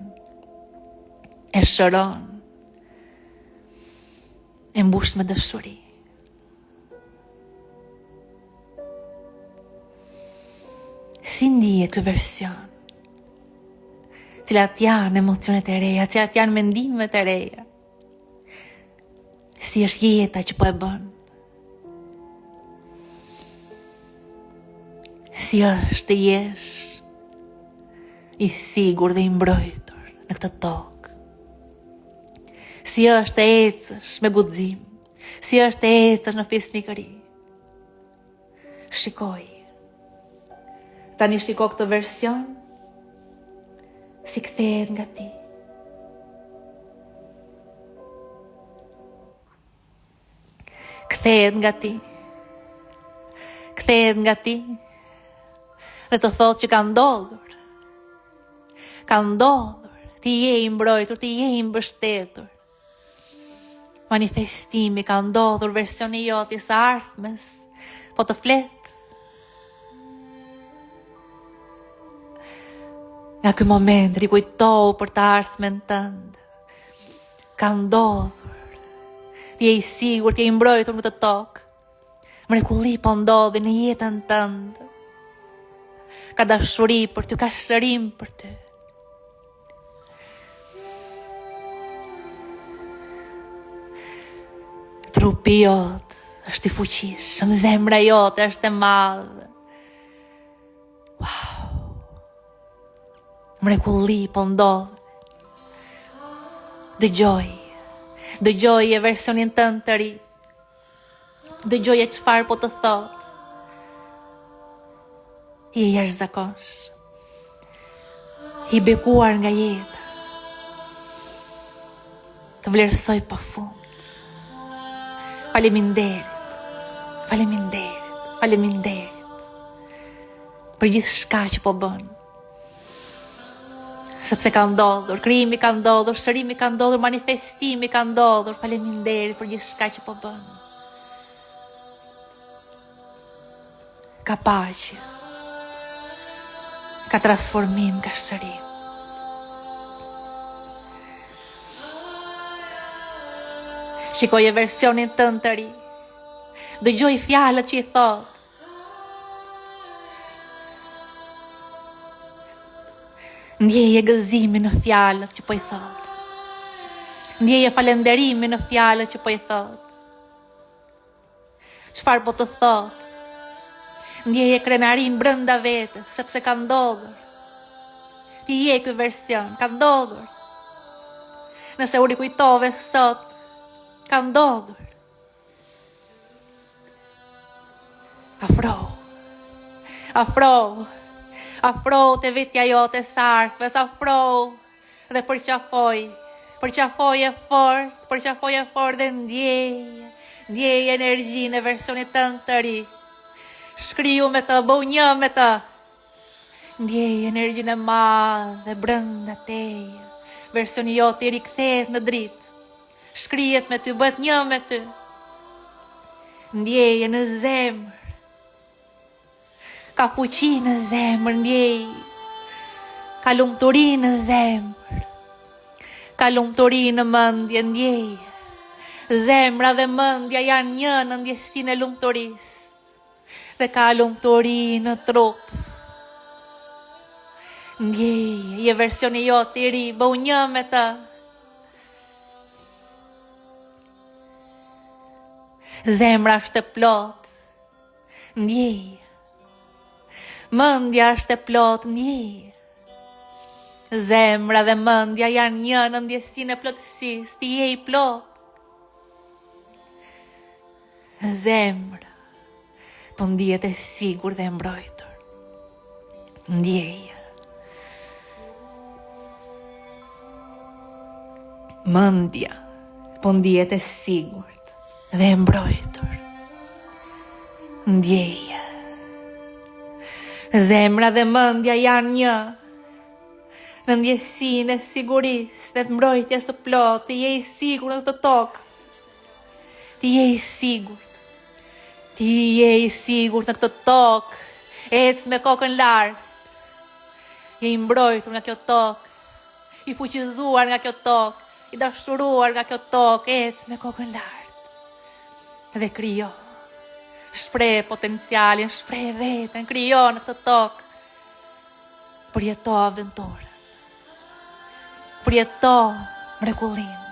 Speaker 1: e shëron, e mbush me dashuri. Si ndihet ky version? Cilat janë emocionet e reja, cilat janë mendimet e reja? Si është jeta që po e bën? Si është të jesh i sigur dhe i mbrojtur në këtë tokë? Si është të ecësh me guxim? Si është të ecësh në fisnikëri? Shikoj. Tani shiko këtë version si kthehet nga ti. Kthehet nga ti. Kthehet nga ti. Dhe të thotë që ka ndodhur. Ka ndodhur. Ti je i mbrojtur, ti je i mbështetur. Manifestimi ka ndodhur, versioni joti së ardhmes po të flet. Nga ky moment rikujtohu për të ardhmen tënd. Ka ndodhur. Ti je i sigurt, ti je i mbrojtur në të tokë. Mrekulli po ndodhi në jetën tënd. Ka dashuri për ty, ka shërim për ty. Trupi jot është i fuqishëm, zemra jote është e madhe. Wow. Mrekulli po ndodh. Dëgjoj e versionin tënd të ri. Dëgjoj e çfarë po të thot. Je jashtëzakonsh. I bekuar nga jeta. Të vlerësoj pafund. Faleminderit për gjithë shka që po bën. Sepse ka ndodhur, krijimi ka ndodhur, shërimi ka ndodhur, manifestimi ka ndodhur. Faleminderit për gjithë shka që po bën. Ka paqe, ka transformim, ka shërim. Shikoje versionin tënd të ri. Dëgjoj fjalët që i thot. Ndjeje gëzimin në fjalët që po i thot. Ndjeje falenderimin në fjalët që po i thot. Çfarë po të thot? Ndjeje krenarin brenda vetes, sepse ka ndodhur. Ti je ky version, ka ndodhur. Nëse u rikujtove sot, ka ndodhur. Afro të vetja jote sarfës, afro dhe përqafoj e fort dhe ndjej energjinë e versionit tënd të ri. Shkriju me të, bëu një me të. Ndjej energjinë e madhe brenda teje. Versioni jote i rikthehet në dritë. Shkrijet me ty, bëhet një me ty. Ndjeje në zemër. Ka fuqi në zemër, ndjej. Ka lumturi në zemër. Ka lumturi në mendje, ndjej. Zemra dhe mendja janë një në ndjesinë e lumturisë. Dhe ka lumturi në trup. Ndjej, je versioni jote i ri, bëu një me të. Zemra është e plot, ndjej. Mendja është e plot, ndjej. Zemra dhe mendja janë një në ndjesinë e plotësisë, ti je i plot. Zemra po ndihet e sigurt dhe e mbrojtur. Ndjej. Mendja po ndihet e sigurt dhe e mbrojtur. Ndjej. Zemra dhe mendja janë një në ndjesinë e sigurisë dhe të mbrojtjes së plotë. Ti je i sigurt në këtë tokë. Ti je i sigurt. Ti je i sigurt në këtë tokë. Ec me kokën lart. Je i mbrojtur nga kjo tokë. I fuqizuar nga kjo tokë. I dashuruar nga kjo tokë. Ec me kokën lart. Dhe krijo. Shpreh potencialin, shpreh veten, krijo në këtë tokë. Përjeto aventurën. Përjeto mrekullin.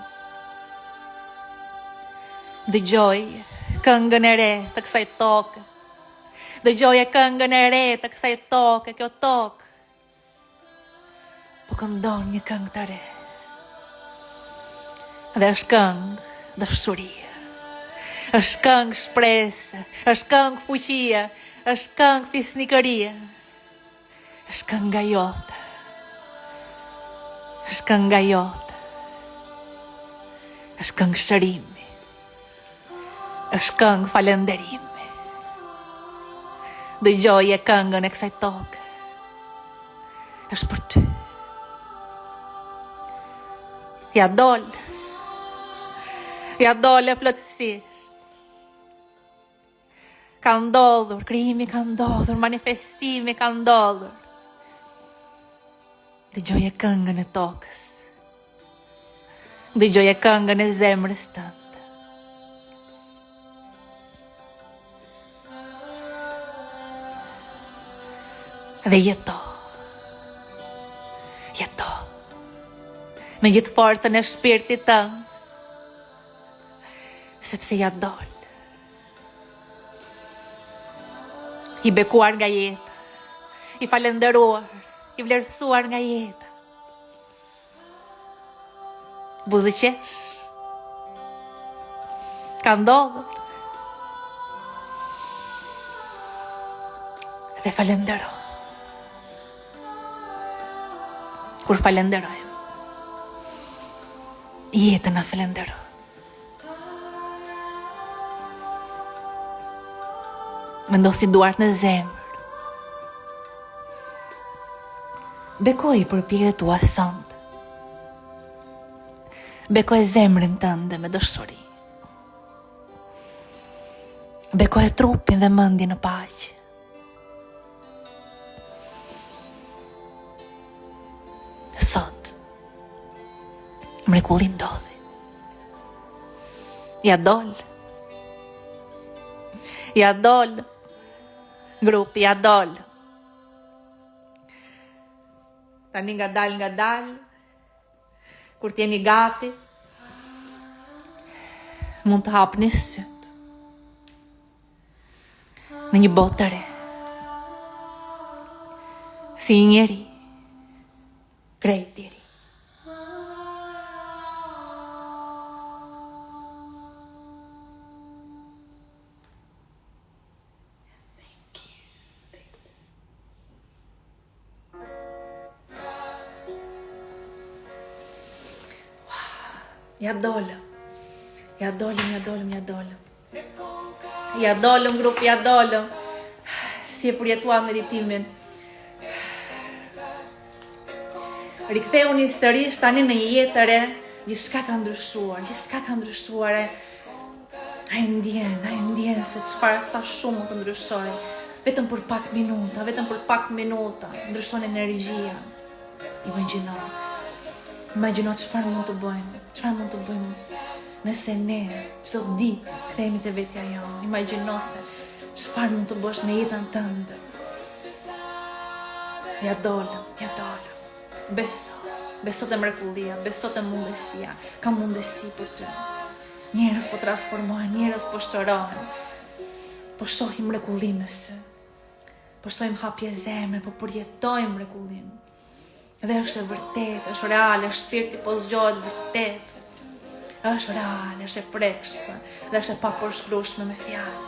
Speaker 1: Dëgjoj këngën e re të kësaj toke. Dëgjoj këngën e re të kësaj toke, kjo tokë. Po këndon një këngë të re. Dhe është këngë dashurie. Është këngë shpresë, është këngë fuqie, është këngë fisnikërie. Është kënga jote. Është kënga jote. Është këngë shërimi. Është këngë falenderimi. Dëgjoje këngën e kësaj toke. Është për ty. Ja dol. Ja dole plotësisht. Ka ndodhur, krijimi ka ndodhur, manifestimi ka ndodhur. Dëgjoje këngën e tokës. Dëgjoje këngën e zemrës tënde. Dhe jeto. Jeto. Me gjithë forcën e shpirtit tënd. Sepse ja dol. I bekuar nga jeta, i falenderuar, i vlerësuar nga jeta. Buzëqesh. Ka ndodhur. Dhe falendero. Kur falenderojmë, jetën na falenderoj. Vendosi duart në zemër. Bekoj për pirët tua sënd. Bekoj zemrën tënde me dëshuri. Bekoj trupin dhe mendjen në paqe. Sot, mrekulli ndodhi. Ja dol. Ja dol. Grupi, ja dol. Tani nga dal, kur t'jeni gati, mund të hapni syt në një botë të re. Si njeri, krejt i ri. Ja dolëm. Ja dolëm, ja dolëm, ja dolëm. Ja dolëm, grup, ja dolëm. Si e përjetuam meditimin. Rikthehuni sërish tani në një jetë të re, gjithçka ka ndryshuar, gjithçka ka ndryshuar. Ai ndjen se çfarë sa shumë të ndryshoj. Vetëm për pak minuta, ndryshon energjia. Imagjino çfarë mund të bëjmë nëse ne çdo ditë kthehemi te vetja jonë. Imagjino se çfarë mund të bësh me jetën tënde. Ja dolëm. Beso te mrekullia, beso te mundësia. Ka mundësi për ty. Njerëz po transformohen, njerëz po shërohen. Po shohim mrekullim në sy. Po shohim hapje zemre, po përjetojmë mrekullim. Dhe është e vërtet, është reale, shpirti po zgjohet vërtet. Është reale, është e prekshme, dhe është e papërshkrueshme me fjalë.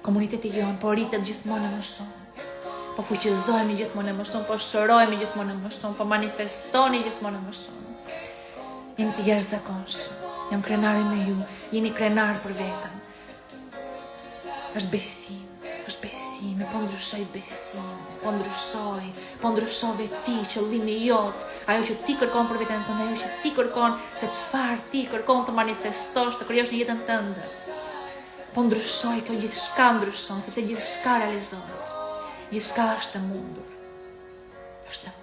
Speaker 1: Komuniteti jonë po rritet gjithmonë më shumë. Po fuqizohemi gjithmonë më shumë, po shërohemi gjithmonë më shumë, po manifestoni gjithmonë më shumë. Jeni të jashtëzakonshëm. Jam krenari me ju, jeni krenar për veten. Është besim, po ndryshoj besimi, po ndryshove ti, qëllimi jot, ajo që ti kërkon për veten tënde, ajo që ti kërkon, se çfarë ti kërkon të manifestosh, të krijosh në jetën tënde. Po ndryshoj, kjo gjithçka ndryshon, sepse gjithçka realizohet. Gjithçka është e mundur. Është e mundur.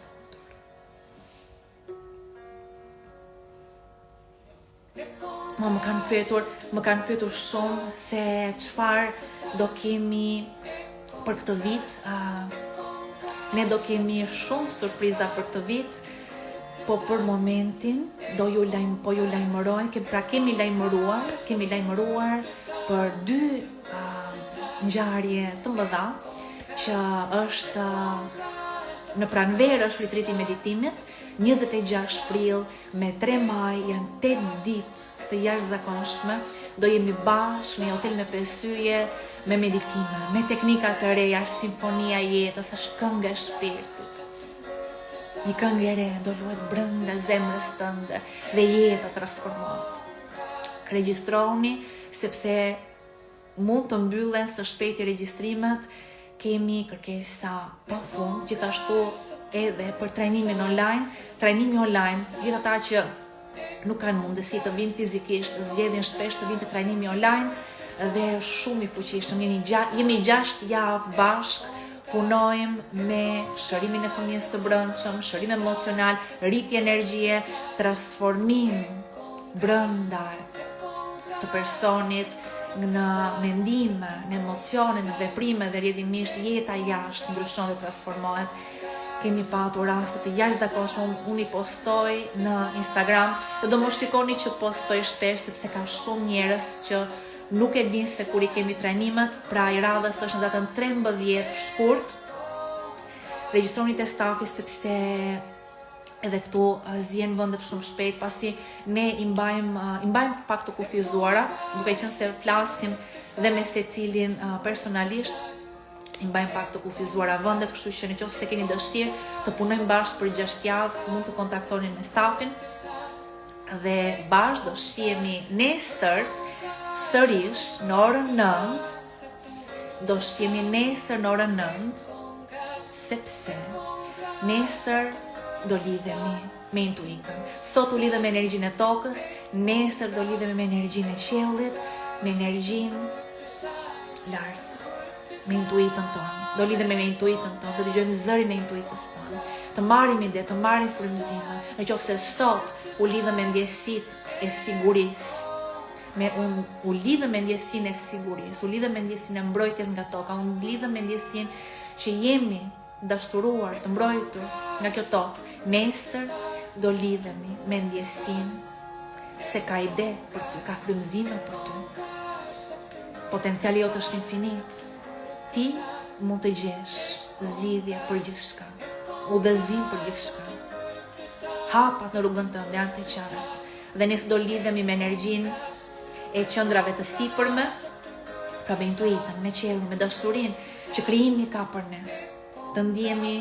Speaker 1: Më kanë pyetur shumë se çfarë do kemi për këtë vit. Ne do kemi shumë surpriza për këtë vit, po për momentin ju lajmëroj, kemi lajmëruar për 2 ngjarje të mëdha që është në pranverë është ritriti i meditimit, 26 prill me 3 maj, janë 8 ditë të jashtëzakonshme. Do jemi bashkë në një hotel me 5 yje, me meditime, me teknika të reja, simfonia e jetës, është këngë e shpirtit. Një këngë e re do luhet brenda zemrës tënde dhe jeta transformohet. Regjistroni sepse mund të mbyllen së shpejti regjistrimet kemi kërkesa pafund, gjithashtu edhe për trajnimin online. Trajnimi online, gjithë ata që nuk kanë mundësi të vinë fizikisht, zgjedhin shpesh të vinë te trajnimi online dhe shumë i fuqishëm. Jemi 6 javë bashk, punojmë me shërimin e fëmijës së brendshëm, shërim emocional, rritje energjie, transformim brenda të personit në mendime, në emocione, në veprime dhe rrjedhimisht jeta jashtë ndryshon dhe transformohet. Kemi patur raste të jashtëzakonshme, unë i postoj në Instagram dhe do më shikoni që postoj shpesh sepse ka shumë njerëz që nuk e din se kur i kemi trajnimet, pra i radhës është në datën 13 shkurt. Regjistroni te stafi sepse edhe këtu zjen vendet shumë shpejt, pasi ne i mbajmë pak të kufizuara, duke qenë se flasim dhe me secilin personalisht, i mbajmë pak të kufizuara vendet, kështu që nëse keni dëshirë të punojmë bashkë për 6 javë, mund të kontaktoni me stafin dhe bashkë do shihemi nesër sërish në orën 9. Do shihemi nesër në orën 9, sepse nesër do lidhemi me intuitën. Sot u lidhem me energjinë e tokës, nesër do lidhemi me energjinë e qiellit, me energjinë lartë, me intuitën tonë. Do lidhemi me intuitën tonë, do dëgjojmë zërin e intuitës tonë, të marrim ide, të marrim frymëzime. Nëse sot u lidhem me ndjesitë e sigurisë, u lidhem me ndjesinë e sigurisë, u lidhem me ndjesinë e mbrojtjes nga toka, u lidhem me ndjesinë që jemi dashuruar, të mbrojtur nga kjo tokë. Nesër do lidhemi me ndjesinë se ka ide për ty, ka frymëzime për ty. Potenciali jot është infinit. Ti mund të gjesh zgjidhje për gjithçka, udhëzim për gjithçka. Hapat në rrugën tënde janë të qartë. Dhe nesër do lidhemi me energjinë e qëndrave të sipërme, pra me intuitën, me qiellin, me dashurinë që krijimi ka për ne. Të ndihemi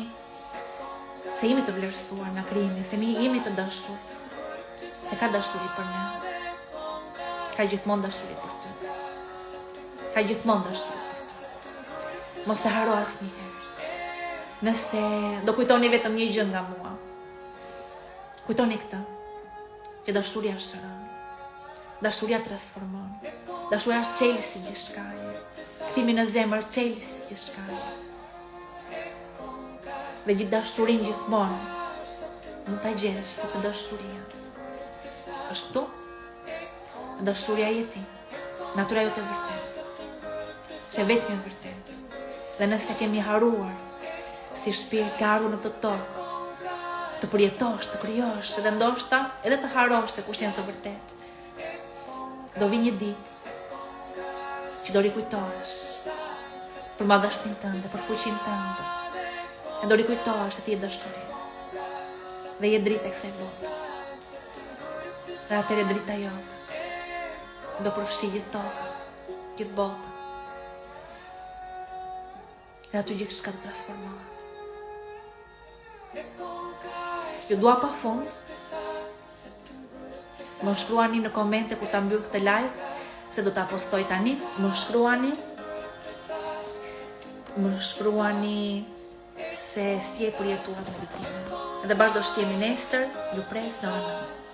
Speaker 1: se jemi të vlerësuar nga krijimi, se jemi të dashur, se ka dashuri për ne. Ka gjithmonë dashuri për ty. Ka gjithmonë dashuri për ty. Mos e haro asnjëherë. Nëse do kujtoni vetëm një gjë nga mua, kujtoni këtë, që dashuria shëron. Dashuria transformon. Dashuria është çelësi gjithçkaje. Kthimi në zemër çelësi gjithçkaje. Dhe gjithë dashurinë gjithmonë mund ta gjesh, sepse dashuria është këtu. Dashuria je ti. Natyra jote e vërtetë. Që vetëm e vërtetë. Dhe nëse kemi haruar si shpirt ka ardhur në këtë tokë, të përjetosh, të krijosh, edhe ndoshta edhe të harosh te kush janë të vërtetë. Do vi një ditë që do rikujtohesh për madhështinë tënde, për fuqinë tënde. E do rikujtohesh se ti je dashuri. Dhe je dritë e kësaj bote. Dhe atëherë drita jote do përfshi gjithë tokën, gjithë botën. Dhe aty gjithçka do transformohet. Ju dua pafund. Më shkruani në komente kur ta mbyll këtë live, se do ta postoj tani. Më shkruani se si e përjetuat meditimin. Dhe bashkë do shihemi nesër, ju pres në orën 9.